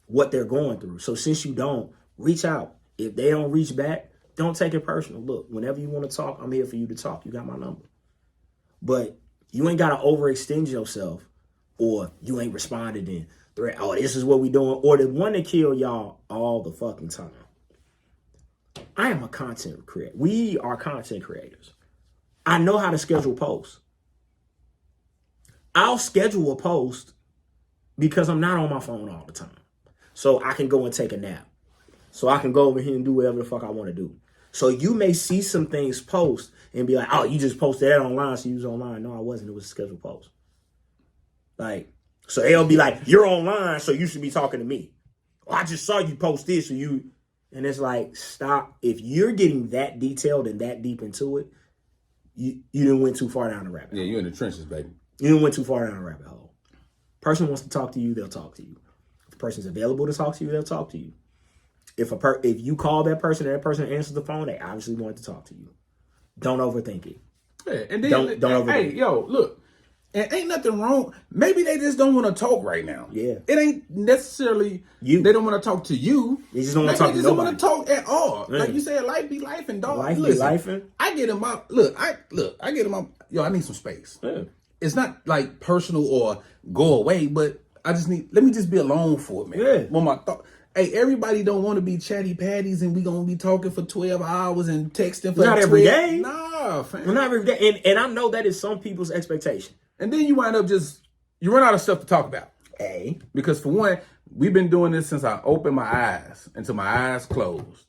what they're going through. So since you don't, reach out. If they don't reach back, don't take it personal. Look, whenever you want to talk, I'm here for you to talk. You got my number. But you ain't got to overextend yourself, or you ain't responded in threat. Oh, this is what we doing. Or the one that kill y'all all the fucking time. I am a content creator. We are content creators. I know how to schedule posts. I'll schedule a post because I'm not on my phone all the time. So I can go and take a nap. So I can go over here and do whatever the fuck I want to do. So you may see some things post and be like, oh, you just posted that online, so you was online. No, I wasn't. It was a scheduled post. Like, so they'll be like, you're online, so you should be talking to me. Oh, I just saw you post this, so you... And it's like, stop. If you're getting that detailed and that deep into it, you didn't went too far down the rabbit hole. Yeah, you're in the trenches, baby. You didn't went too far down the rabbit hole. Person wants to talk to you, they'll talk to you. If the person's available to talk to you, they'll talk to you. If you call that person and that person answers the phone, they obviously want to talk to you. Don't overthink it. Yeah, and then Don't overthink hey, it. yo, look, and ain't nothing wrong. Maybe they just don't want to talk right now. Yeah. It ain't necessarily you. They don't want to talk to you. They just don't want to talk to They just don't nobody. want to talk at all. Yeah. Like you said, life be life and dog. Life be Listen, lifing. I get him out. Look, I get him out. Yo, I need some space. Yeah. It's not like personal or go away, but I just let me just be alone for it, man. Yeah. When my thought. Hey, everybody don't want to be chatty patties and we gonna be talking for 12 hours and texting for Not 12. every day. Nah, fam. Well, not every day. And I know that is some people's expectation. And then you wind up you run out of stuff to talk about. Hey. Because for one, we've been doing this since I opened my eyes until my eyes closed.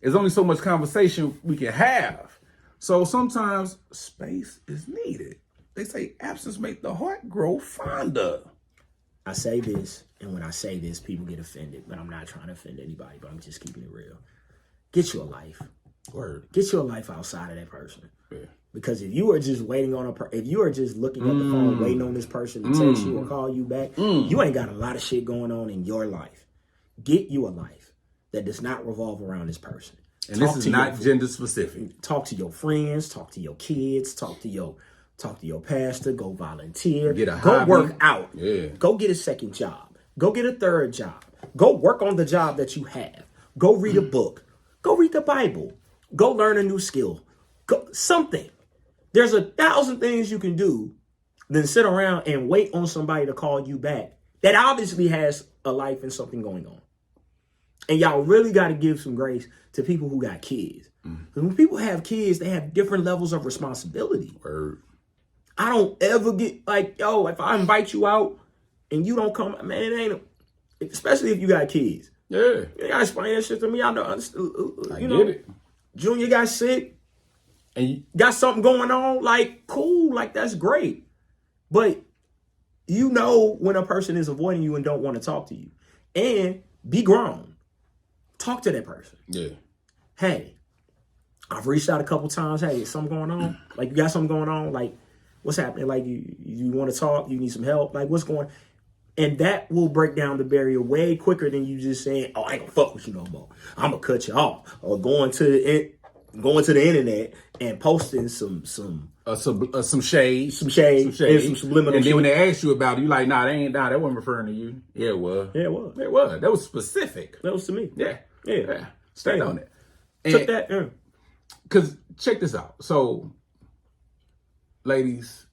There's only so much conversation we can have. So sometimes space is needed. They say absence makes the heart grow fonder. I say this, and when I say this, people get offended, but I'm not trying to offend anybody, but I'm just keeping it real. Get you a life. Word. Get you a life outside of that person. Yeah. Because if you are just waiting on if you are just looking at the phone, waiting on this person to text you or call you back, you ain't got a lot of shit going on in your life. Get you a life that does not revolve around this person. And this is not gender specific. Talk to your friends, talk to your kids, talk to your pastor, go volunteer, Get a go hobby. work out, Yeah. go get a second job, go get a third job, go work on the job that you have, go read a book, go read the Bible, go learn a new skill, go something. There's 1,000 things you can do than sit around and wait on somebody to call you back that obviously has a life and something going on. And y'all really got to give some grace to people who got kids. When people have kids, they have different levels of responsibility. Word. I don't ever get like, yo, if I invite you out and you don't come, man, it ain't, especially if you got kids. Yeah. You gotta explain that shit to me. I know, I you get know, it. Junior got sick, And got something going on, like, cool, like, that's great. But you know when a person is avoiding you and don't want to talk to you. And be grown. Talk to that person. yeah. Hey, I've reached out a couple times. Hey, is something going on? Like, you got something going on? Like, what's happening? Like, you want to talk? You need some help? Like, what's going on? And that will break down the barrier way quicker than you just saying, oh, I ain't gonna fuck with you no more. I'm gonna cut you off. Or going to the internet and posting some shade. Some shade. And some subliminal And then when shit. they ask you about it, you like, that wasn't referring to you. Yeah, it was. Yeah, it was. It was. That was specific. That was to me. Yeah. Yeah. Stand on it. Took that. Yeah. Because check this out. So, ladies,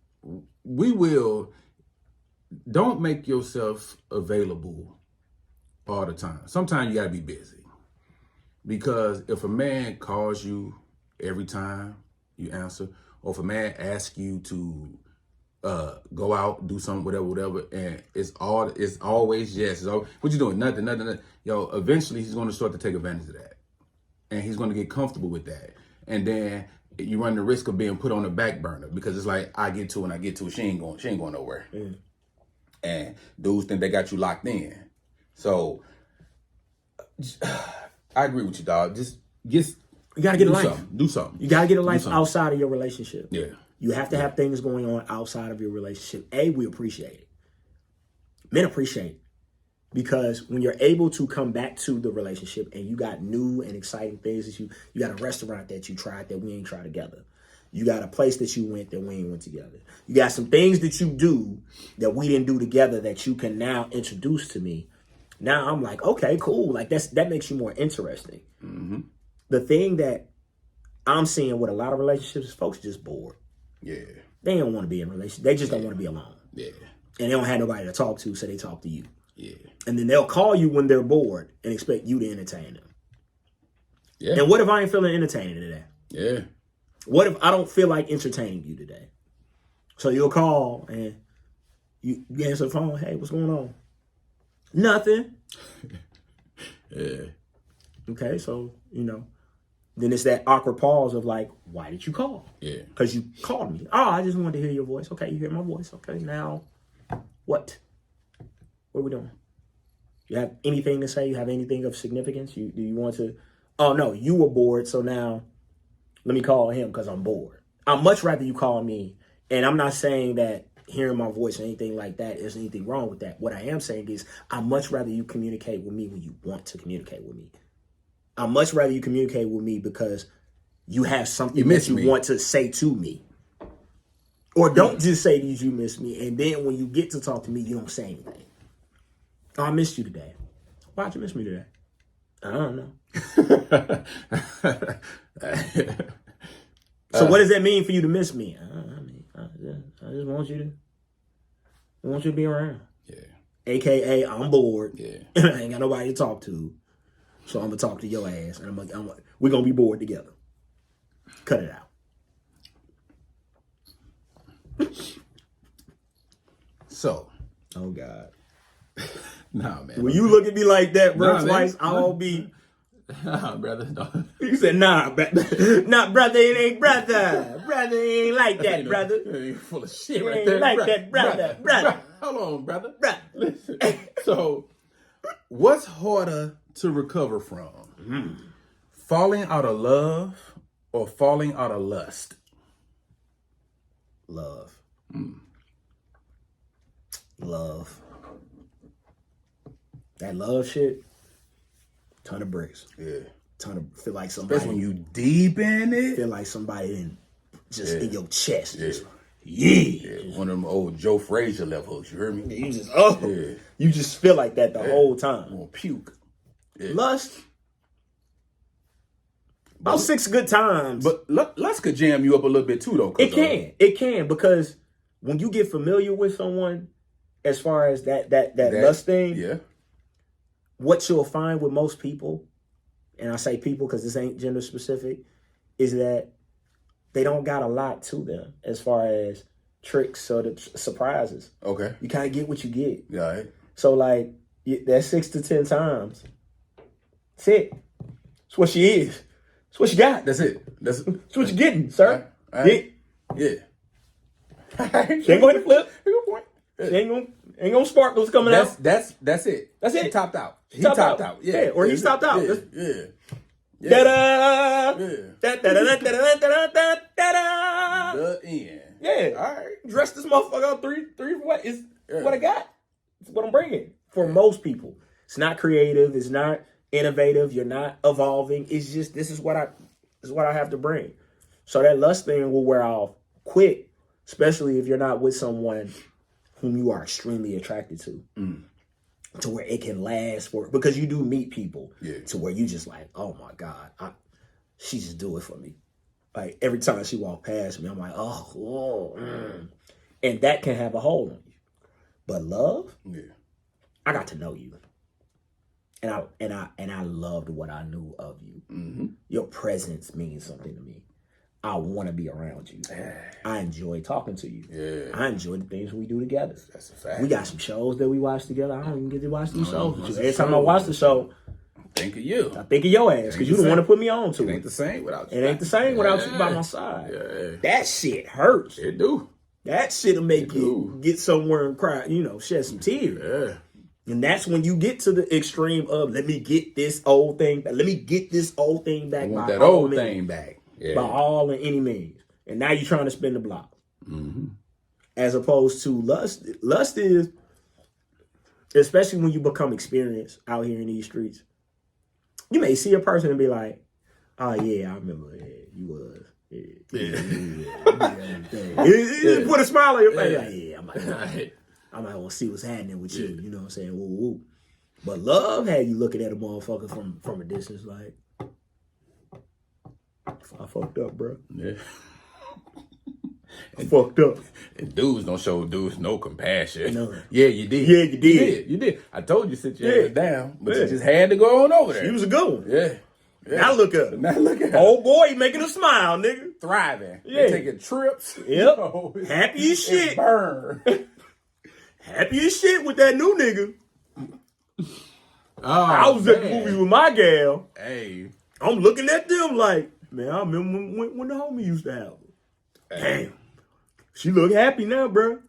don't make yourself available all the time. Sometimes you got to be busy. Because if a man calls you every time you answer, or if a man asks you to go out, do something, whatever, and it's always yes. So what you doing? Nothing. Yo, eventually he's going to start to take advantage of that, and he's going to get comfortable with that, and then you run the risk of being put on the back burner because it's like I get to it, she ain't going nowhere, and dudes think they got you locked in. So I agree with you, dog. Just you gotta get a life. Do something. You gotta get a life outside of your relationship. Yeah. You have to have things going on outside of your relationship. We appreciate it. Men appreciate it. Because when you're able to come back to the relationship and you got new and exciting things that you got a restaurant that you tried that we ain't tried together. You got a place that you went that we ain't went together. You got some things that you do that we didn't do together that you can now introduce to me. Now I'm like, okay, cool. Like that makes you more interesting. Mm-hmm. The thing that I'm seeing with a lot of relationships is folks just bored. Yeah. They don't want to be in a relationship. They just don't want to be alone. Yeah. And they don't have nobody to talk to, so they talk to you. Yeah. And then they'll call you when they're bored and expect you to entertain them. Yeah. And what if I ain't feeling entertaining today? Yeah. What if I don't feel like entertaining you today? So you'll call and you answer the phone. Hey, what's going on? Nothing. Yeah. Okay, so, then it's that awkward pause of like, why did you call? Yeah. Because you called me. Oh, I just wanted to hear your voice. Okay, you hear my voice. Okay, now what? What are we doing? You have anything to say? You have anything of significance? Do you want to? Oh, no, you were bored, so now let me call him because I'm bored. I'd much rather you call me. And I'm not saying that hearing my voice or anything like that, there's anything wrong with that. What I am saying is I'd much rather you communicate with me when you want to communicate with me. I'd much rather you communicate with me because you have something that you want to say to me. Or don't just say that you miss me. And then when you get to talk to me, you don't say anything. Oh, I missed you today. Why'd you miss me today? I don't know. So what does that mean for you to miss me? I just want you to be around. Yeah. AKA, I'm bored. Yeah. And I ain't got nobody to talk to. So I'm gonna talk to your ass, and we're gonna be bored together. Cut it out. So. Oh God. Nah, man. When you look at me like that, bro, twice, I'll be. Nah, brother. No. You said, nah, brother. Nah, brother, it ain't brother. Brother ain't like that, brother. You ain't full of shit it right ain't there. Like that, brother. Hold on, brother. Brother. Listen. So, what's harder to recover from? Falling out of love or falling out of lust? Love. Love. That love shit, ton of bricks. Yeah. Feel like somebody. Especially when you deep in it. Feel like somebody in your chest. Yeah. Just, One of them old Joe Frazier left hooks, you heard me? You just feel like that the whole time. I'm gonna puke. Yeah. Lust. About 6 good times. But lust could jam you up a little bit too, though. It can, because when you get familiar with someone, as far as that lust thing, what you'll find with most people, and I say people because this ain't gender specific, is that they don't got a lot to them as far as tricks or the surprises. Okay. You kind of get what you get. Yeah. Right. So like that 6 to 10 times. That's it. That's what she is. That's what you got. That's it. That's what you're getting, sir. All right. Yeah. She ain't going to flip. She ain't gonna spark those coming out. That's it. That's it. He topped out. He topped out. Yeah. Or he stopped out. Yeah. Da-da! The end. Yeah. All right. Dress this motherfucker up 3 for what? It's what I got. It's what I'm bringing. For most people. It's not creative. It's not innovative. You're not evolving. It's just, this is what I have to bring. So that lust thing will wear off quick, especially if you're not with someone whom you are extremely attracted to. To where it can last for, because you do meet people to where you just like, oh my God, she just do it for me. Like every time she walk past me, I'm like, and that can have a hold on you. But love, I got to know you, and I loved what I knew of you. Your presence means something to me. I want to be around you. I enjoy talking to you. Yeah. I enjoy the things we do together. That's a fact. We got some shows that we watch together. I don't even get to watch these shows with you. Every a time I show. watch the show, Think of you. I think of your ass because you the one to put me on to It ain't it. the same without you. It ain't the same without you by my side. Yeah. That shit hurts. It do. That shit'll make you get somewhere and cry, shed some tears. Yeah. And that's when you get to the extreme of let me get this old thing back. Let me get this old thing back. I want by that all old means. thing back. Yeah. By all and any means. And now you're trying to spin the block. Mm-hmm. As opposed to lust. Lust is, especially when you become experienced out here in these streets, you may see a person and be like, oh yeah, I remember. Yeah, you was. Yeah. Put a smile on your face. Like, yeah, I might want to see what's happening with you. You know what I'm saying? Woo, woo. But love had you looking at a motherfucker from a distance like, I fucked up, bro. Yeah. I fucked up. And dudes don't show dudes no compassion. No. Yeah, you did. Yeah, you did. You did. I told you sit your ass down, but Yeah. you just had to go on over there. He was a good one. Yeah. Now look at him. Now look at him. Old boy, he making a smile, nigga. Thriving. Yeah. Taking trips. Yep. Happy as And shit. burn. Happy as shit with that new nigga. Oh, I was at the movie with my gal. Hey. I'm looking at them like, man, I remember when the homie used to have her. Damn. She look happy now, bro.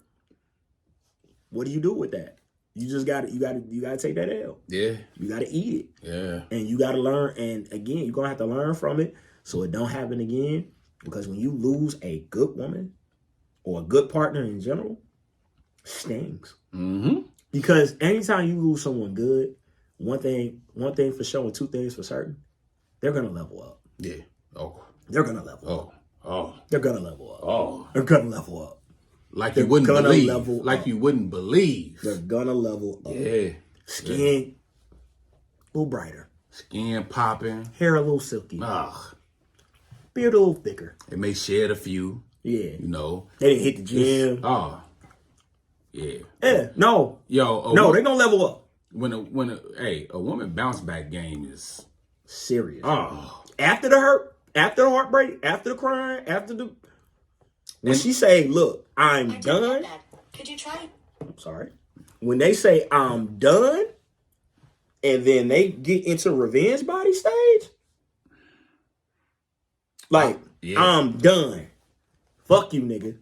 What do you do with that? You just gotta take that L. Yeah. You gotta eat it. Yeah. And you gotta learn. And again, you're gonna have to learn from it so it don't happen again. Because when you lose a good woman or a good partner in general, stings. Mm-hmm. Because anytime you lose someone good, one thing for sure and two things for certain, they're gonna level up. Yeah. Oh. They're gonna level up. Oh. They're gonna level up. Oh. They're gonna level up. Like They're you wouldn't gonna believe. level Like up. you wouldn't believe. They're gonna level up. Yeah. Skin a little brighter. Skin popping. Hair a little silky. Ah. Beard a little thicker. It may shed a few. Yeah. You know. They didn't hit the gym. Oh. Yeah. Yeah. No. Yo. No, they're gonna level up. When a woman bounce back game is Serious. oh. After the hurt, after the heartbreak, after the crying, when she say, look, I'm done. Could you try? I'm sorry. When they say I'm done, and then they get into revenge body stage, like, Yeah. I'm done. Fuck you, nigga.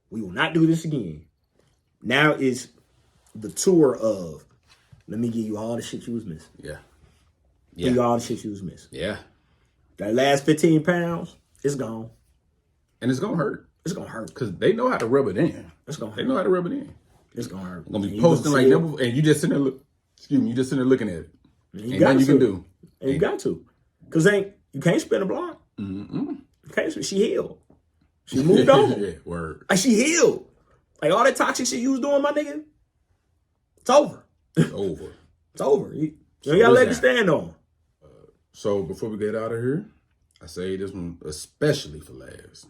We will not do this again. Now is the tour of, let me give you all the shit you was missing. Yeah. Give you all the shit you was missing. Yeah. That last 15 pounds, it's gone. And it's gonna hurt. It's gonna hurt. Because they know how to rub it in. It's gonna hurt. They know how to rub it in. It's gonna hurt. Gonna be And you posting gonna like see that, and you just sitting there you just sitting there looking at it. And Ain't nothing you can do. And you got to. Because you can't spin a block. Mm-mm. You can't. She healed. She moved on. Yeah, word. Like, she healed. Like, all that toxic shit you was doing, my nigga, it's over. It's over. It's over. You ain't got a leg to stand on. So before we get out of here, I say this one especially for last.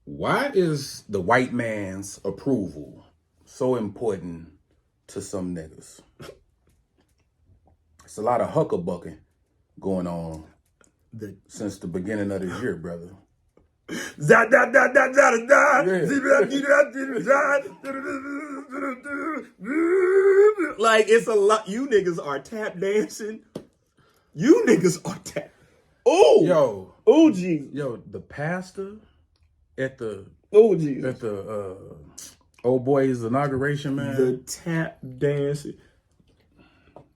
Why is the white man's approval so important to some niggas? It's a lot of huckabucking going on since the beginning of this year, brother. Like, it's a lot. You niggas are tap dancing. You niggas are tap. Oh, oh, Jesus. Yo, the pastor at the Jesus. old boy's inauguration, man. The tap dancing.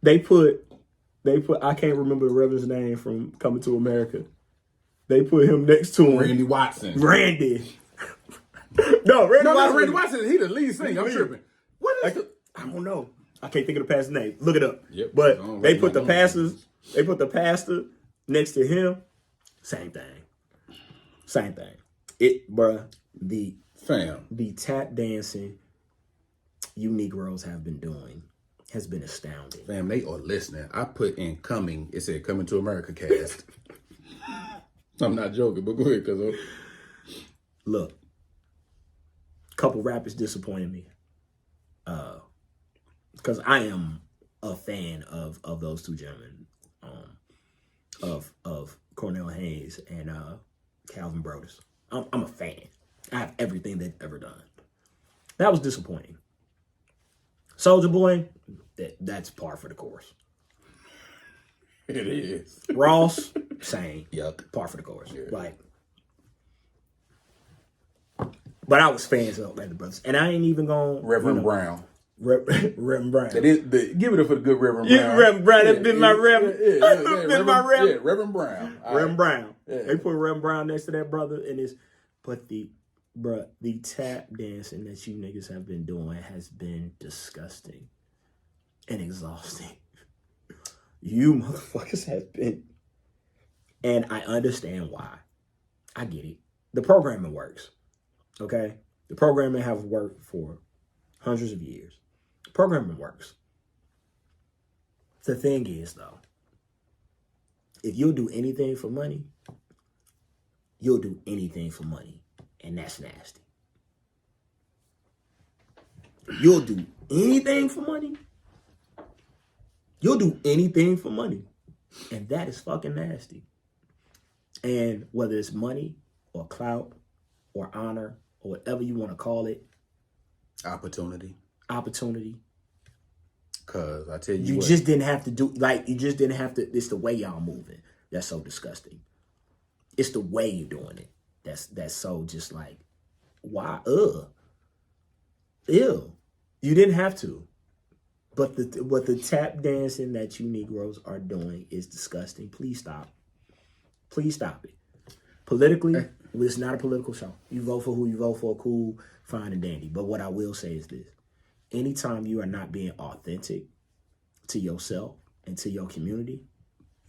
They put. I can't remember the reverend's name from Coming to America. They put him next to him. Randy Watson. Randy. No, Randy Watson. He the lead singer. I'm tripping. What is I don't know. I can't think of the pastor's name. Look it up. Yep. But they put the pastors. They put the pastor next to him. Same thing. Same thing. Bruh. The tap dancing you Negroes have been doing has been astounding. Fam, they are listening. I put in coming. It said Coming to America cast. I'm not joking, but go ahead, cuz. Look, a couple rappers disappointed me. Because I am a fan of those two gentlemen, of Cornell Hayes and Calvin Brothers. I'm a fan. I have everything they've ever done. That was disappointing. Soulja Boy, that's par for the course. It is. Ross, same. Yuck. Par for the course. Yeah. Like, but I was fans of Atlanta Brothers, and I ain't even going. Reverend Brown. Reverend Brown. That is give it up for the good Reverend Brown. Yeah, Reverend Brown. That's been my Reverend. Reverend, my Reverend. Yeah, Reverend Brown. Reverend Brown. Yeah. They put Reverend Brown next to that brother, and it's but the tap dancing that you niggas have been doing has been disgusting and exhausting. You motherfuckers have been, and I understand why. I get it. The programming works. Okay, the programming have worked for hundreds of years. Programming works. The thing is, though, if you'll do anything for money, you'll do anything for money. And that's nasty. You'll do anything for money. You'll do anything for money. And that is fucking nasty. And whether it's money or clout or honor or whatever you want to call it. Opportunity. Cause I tell you what. Just didn't have to do, like, you just didn't have to, it's the way y'all moving. That's so disgusting. It's the way you're doing it. That's so just like, why? Ew. You didn't have to. But what the tap dancing that you Negroes are doing is disgusting. Please stop. Please stop it. Politically, it's not a political show. You vote for who you vote for, cool, fine and dandy. But what I will say is this. Anytime you are not being authentic to yourself and to your community,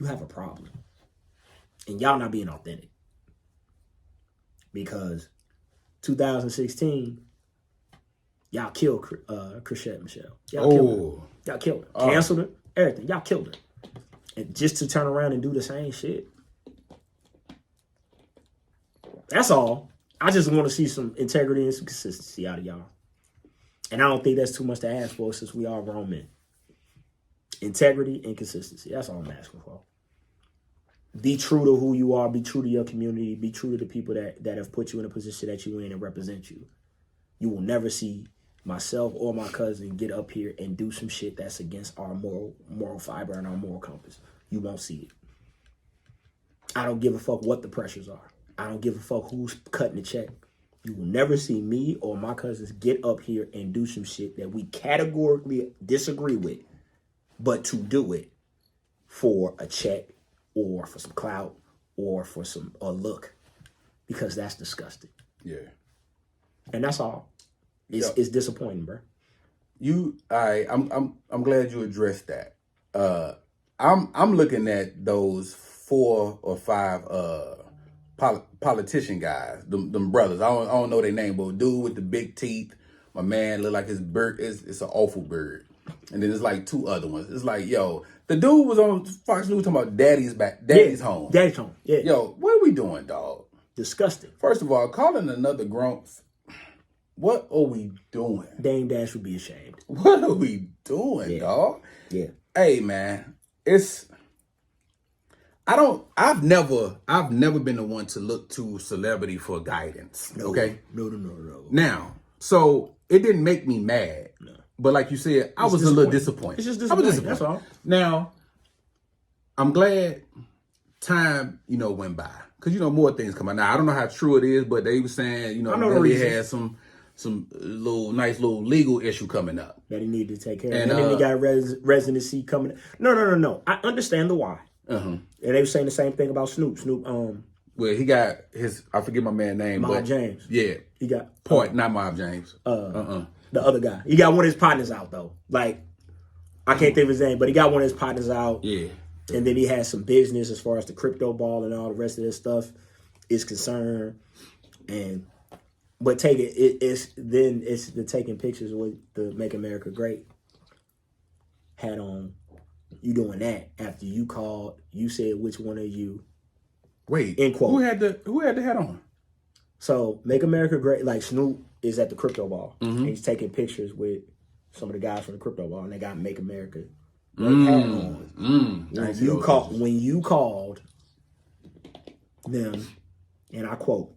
you have a problem. And y'all not being authentic. Because 2016, y'all killed Chrisette Michelle. Y'all killed her. Y'all killed her. Canceled her. Everything. Y'all killed her. And just to turn around and do the same shit. That's all. I just want to see some integrity and some consistency out of y'all. And I don't think that's too much to ask for since we are grown men. Integrity and consistency. That's all I'm asking for. Be true to who you are. Be true to your community. Be true to the people that have put you in a position that you're in and represent you. You will never see myself or my cousin get up here and do some shit that's against our moral fiber and our moral compass. You won't see it. I don't give a fuck what the pressures are. I don't give a fuck who's cutting the check. You will never see me or my cousins get up here and do some shit that we categorically disagree with, but to do it for a check or for some clout or for a look, because that's disgusting. Yeah. And that's all. It's disappointing, bro. I'm glad you addressed that. I'm looking at those 4 or 5 politician guys, them brothers. I don't know their name, but dude with the big teeth, my man, look like his bird it's an awful bird. And then there's like 2 other ones. It's like, yo, the dude was on Fox News talking about daddy's home. Daddy's home. Yeah. Yo, what are we doing, dog? Disgusting. First of all, calling another grown. What are we doing? Dame Dash would be ashamed. What are we doing, dog? Yeah. Hey, man, I've never been the one to look to celebrity for guidance. No, okay? No. Now, so it didn't make me mad. No. But like you said, I was a little disappointed. It's just disappointing. I was disappointed. That's all. Now, I'm glad time, went by. Because, more things come out. Now, I don't know how true it is, but they were saying, Billy had some nice little legal issue coming up. That he needed to take care of. And then he got residency coming. No. I understand the why. Uh-huh. And they were saying the same thing about Snoop. Well, he got I forget my man's name. Mob James. Yeah. He got. Not Mob James. The other guy. He got one of his partners out, though. Like, I can't think of his name, but he got one of his partners out. Yeah. And then he had some business as far as the crypto ball and all the rest of this stuff is concerned. But it's the taking pictures with the Make America Great hat on. You doing that after you called, you said which one of you. Wait, end quote. Who had the hat on? So Make America Great, like Snoop is at the crypto ball. Mm-hmm. And he's taking pictures with some of the guys from the crypto ball, and they got Make America Great hat on. When you called them, and I quote,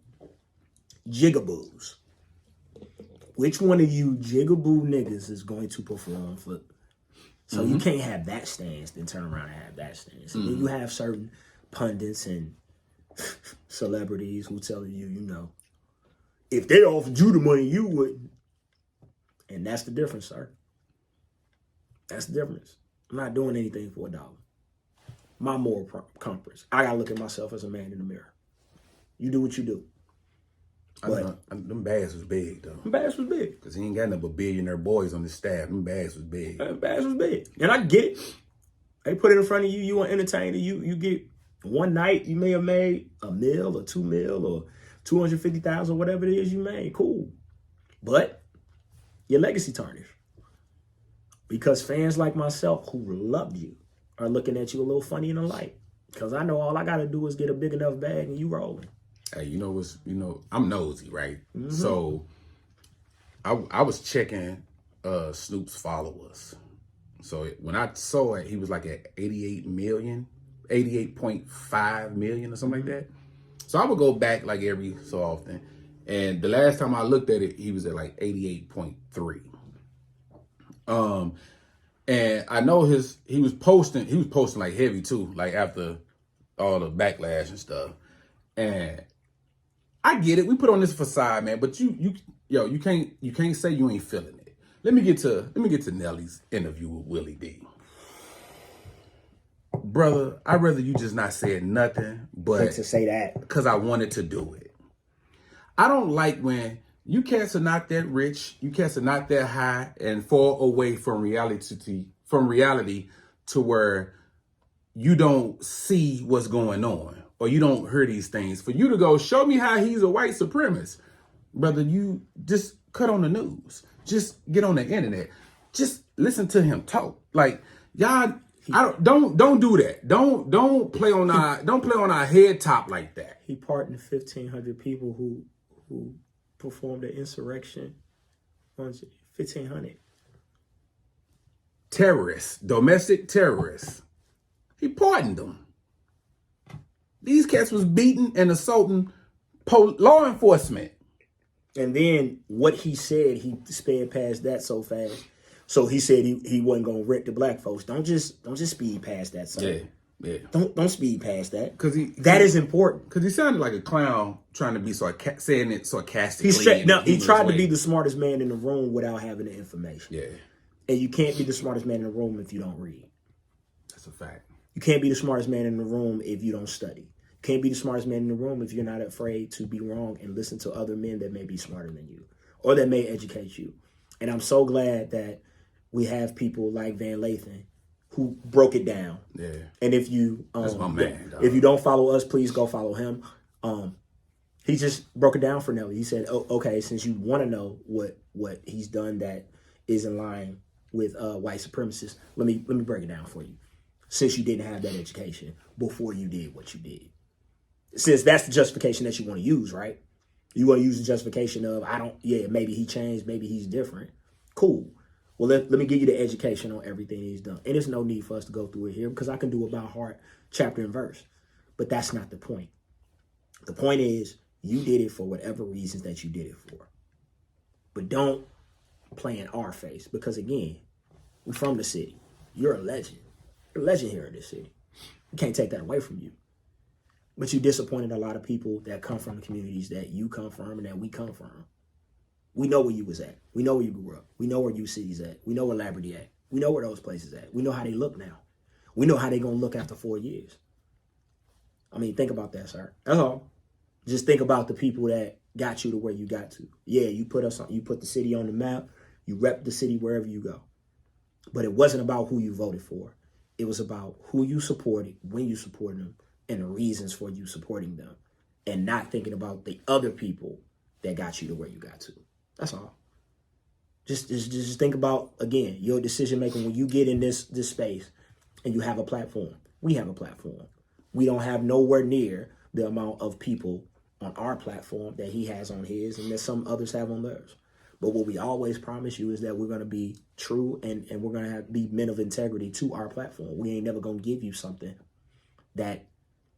jigaboos. Which one of you jigaboo niggas is going to perform for? So you can't have that stance, then turn around and have that stance. And then you have certain pundits and celebrities who telling you, you know, if they offered you the money, you wouldn't. And that's the difference, sir. That's the difference. I'm not doing anything for $1. My moral compass. I gotta look at myself as a man in the mirror. You do what you do. But them bags was big though. them bags was big. Cause he ain't got nothing but billionaire boys on his staff. Them bags was big. Them bags was big. And I get it. They put it in front of you, you an entertainer, you get one night, you may have made $1 million or $2 million or 250,000, whatever it is you made. Cool. But your legacy tarnished. Because fans like myself who love you are looking at you a little funny in the light. Because I know all I gotta do is get a big enough bag and you rolling. Hey, I'm nosy, right? So I was checking Snoop's followers. So when I saw it, he was like at 88.5 million or something like that. So I would go back like every so often. And the last time I looked at it, he was at like 88.3. And I know he was posting like heavy too, like after all the backlash and stuff. And I get it. We put on this facade, man, but you can't say you ain't feeling it. Let me get to Nelly's interview with Willie D. Brother, I'd rather you just not said nothing, but to say that. Because I wanted to do it. I don't like when you cats are not that rich, you cats are not that high and fall away from reality to where you don't see what's going on or you don't hear these things. For you to go, show me how he's a white supremacist. Brother, you just cut on the news. Just get on the internet. Just listen to him talk. Like, y'all, don't do that. Don't play on our head top like that. He pardoned 1,500 people who performed the insurrection. 1,500 terrorists, domestic terrorists. He pardoned them. These cats was beating and assaulting law enforcement. And then what he said, he sped past that so fast. So he said he wasn't gonna wreck the black folks. Don't just speed past that, son. Yeah. Don't speed past that. That is important. Because he sounded like a clown trying to be saying it sarcastically. He tried to be the smartest man in the room without having the information. Yeah. And you can't be the smartest man in the room if you don't read. That's a fact. You can't be the smartest man in the room if you don't study. You can't be the smartest man in the room if you're not afraid to be wrong and listen to other men that may be smarter than you or that may educate you. And I'm so glad that we have people like Van Lathan who broke it down. Yeah. And if you that's my man, dog. If you don't follow us, please go follow him. He just broke it down for Nelly. He said, okay, since you want to know what he's done that is in line with white supremacists, let me break it down for you. Since you didn't have that education before you did what you did. Since that's the justification that you want to use, right? You want to use the justification of, maybe he changed, maybe he's different. Cool. Well, let me give you the education on everything he's done. And there's no need for us to go through it here because I can do it by heart, chapter and verse. But that's not the point. The point is, you did it for whatever reasons that you did it for. But don't play in our face because, again, we're from the city. You're a legend. You're a legend here in this city. We can't take that away from you. But you disappointed a lot of people that come from the communities that you come from and that we come from. We know where you was at. We know where you grew up. We know where you city's at. We know where Liberty at. We know where those places at. We know how they look now. We know how they gonna look after 4 years. I mean, think about that, sir. That's all. Just think about the people that got you to where you got to. Yeah, you put the city on the map. You rep the city wherever you go. But it wasn't about who you voted for. It was about who you supported, when you supported them, and the reasons for you supporting them, and not thinking about the other people that got you to where you got to. That's all. Just think about, again, your decision making when you get in this space and you have a platform. We have a platform. We don't have nowhere near the amount of people on our platform that he has on his and that some others have on theirs. But what we always promise you is that we're going to be true and we're going to be men of integrity to our platform. We ain't never going to give you something that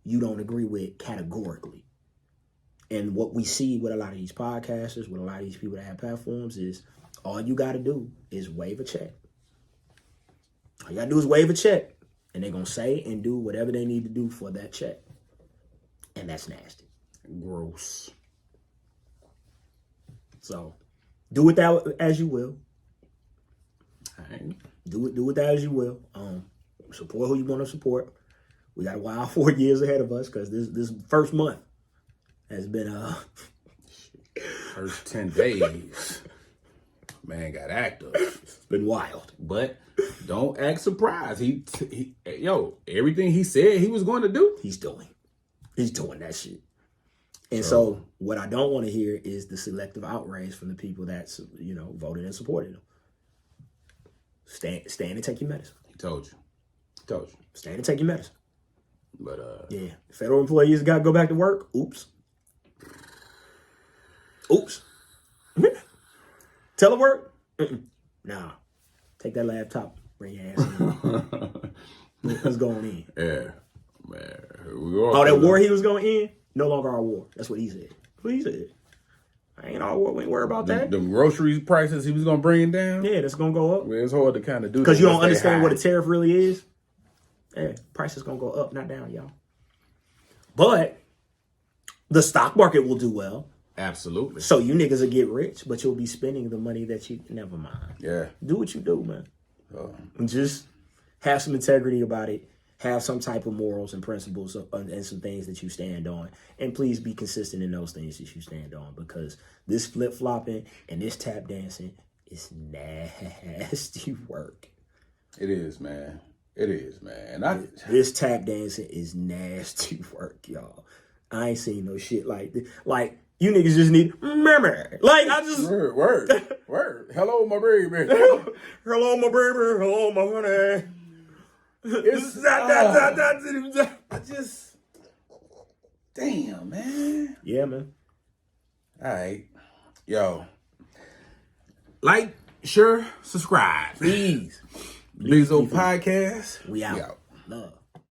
you don't agree with categorically. And what we see with a lot of these podcasters, with a lot of these people that have platforms is all you got to do is wave a check. All you got to do is wave a check. And they're going to say and do whatever they need to do for that check. And that's nasty. Gross. So do with that as you will. Right. Do with that as you will. Support who you want to support. We got a wild 4 years ahead of us because this first month has been First 10 days. Man got active. It's been wild. But don't act surprised. He everything he said he was going to do, He's doing that shit. And so what I don't want to hear is the selective outrage from the people that, voted and supported him. Stand and take your medicine. He told you. Stand and take your medicine. But Yeah. Federal employees got to go back to work. Oops. Telework? Nah. Take that laptop. Bring your ass in. Let's go on in. Yeah. Man. That war he was going in? No longer our war. That's what he said. I ain't our war. We ain't worry about that. The grocery prices he was going to bring down? Yeah, that's going to go up. Well, it's hard to kind of do that. Because you don't understand what a tariff really is. Yeah, price is going to go up, not down, y'all. But the stock market will do well. Absolutely. So you niggas will get rich, but you'll be spending the money that you... Never mind. Yeah. Do what you do, man. And just have some integrity about it. Have some type of morals and principles and some things that you stand on. And please be consistent in those things that you stand on. Because this flip-flopping and this tap dancing is nasty work. It is, man. This tap dancing is nasty work, y'all. I ain't seen no shit like this. Like, you niggas just need memory. Like, I just... Word. Hello, my baby. Hello, my baby. Hello, my honey. It's I just... Damn, man. Yeah, man. All right. Yo. Like, share, subscribe. Please. Lizzo Podcast. We out. Love.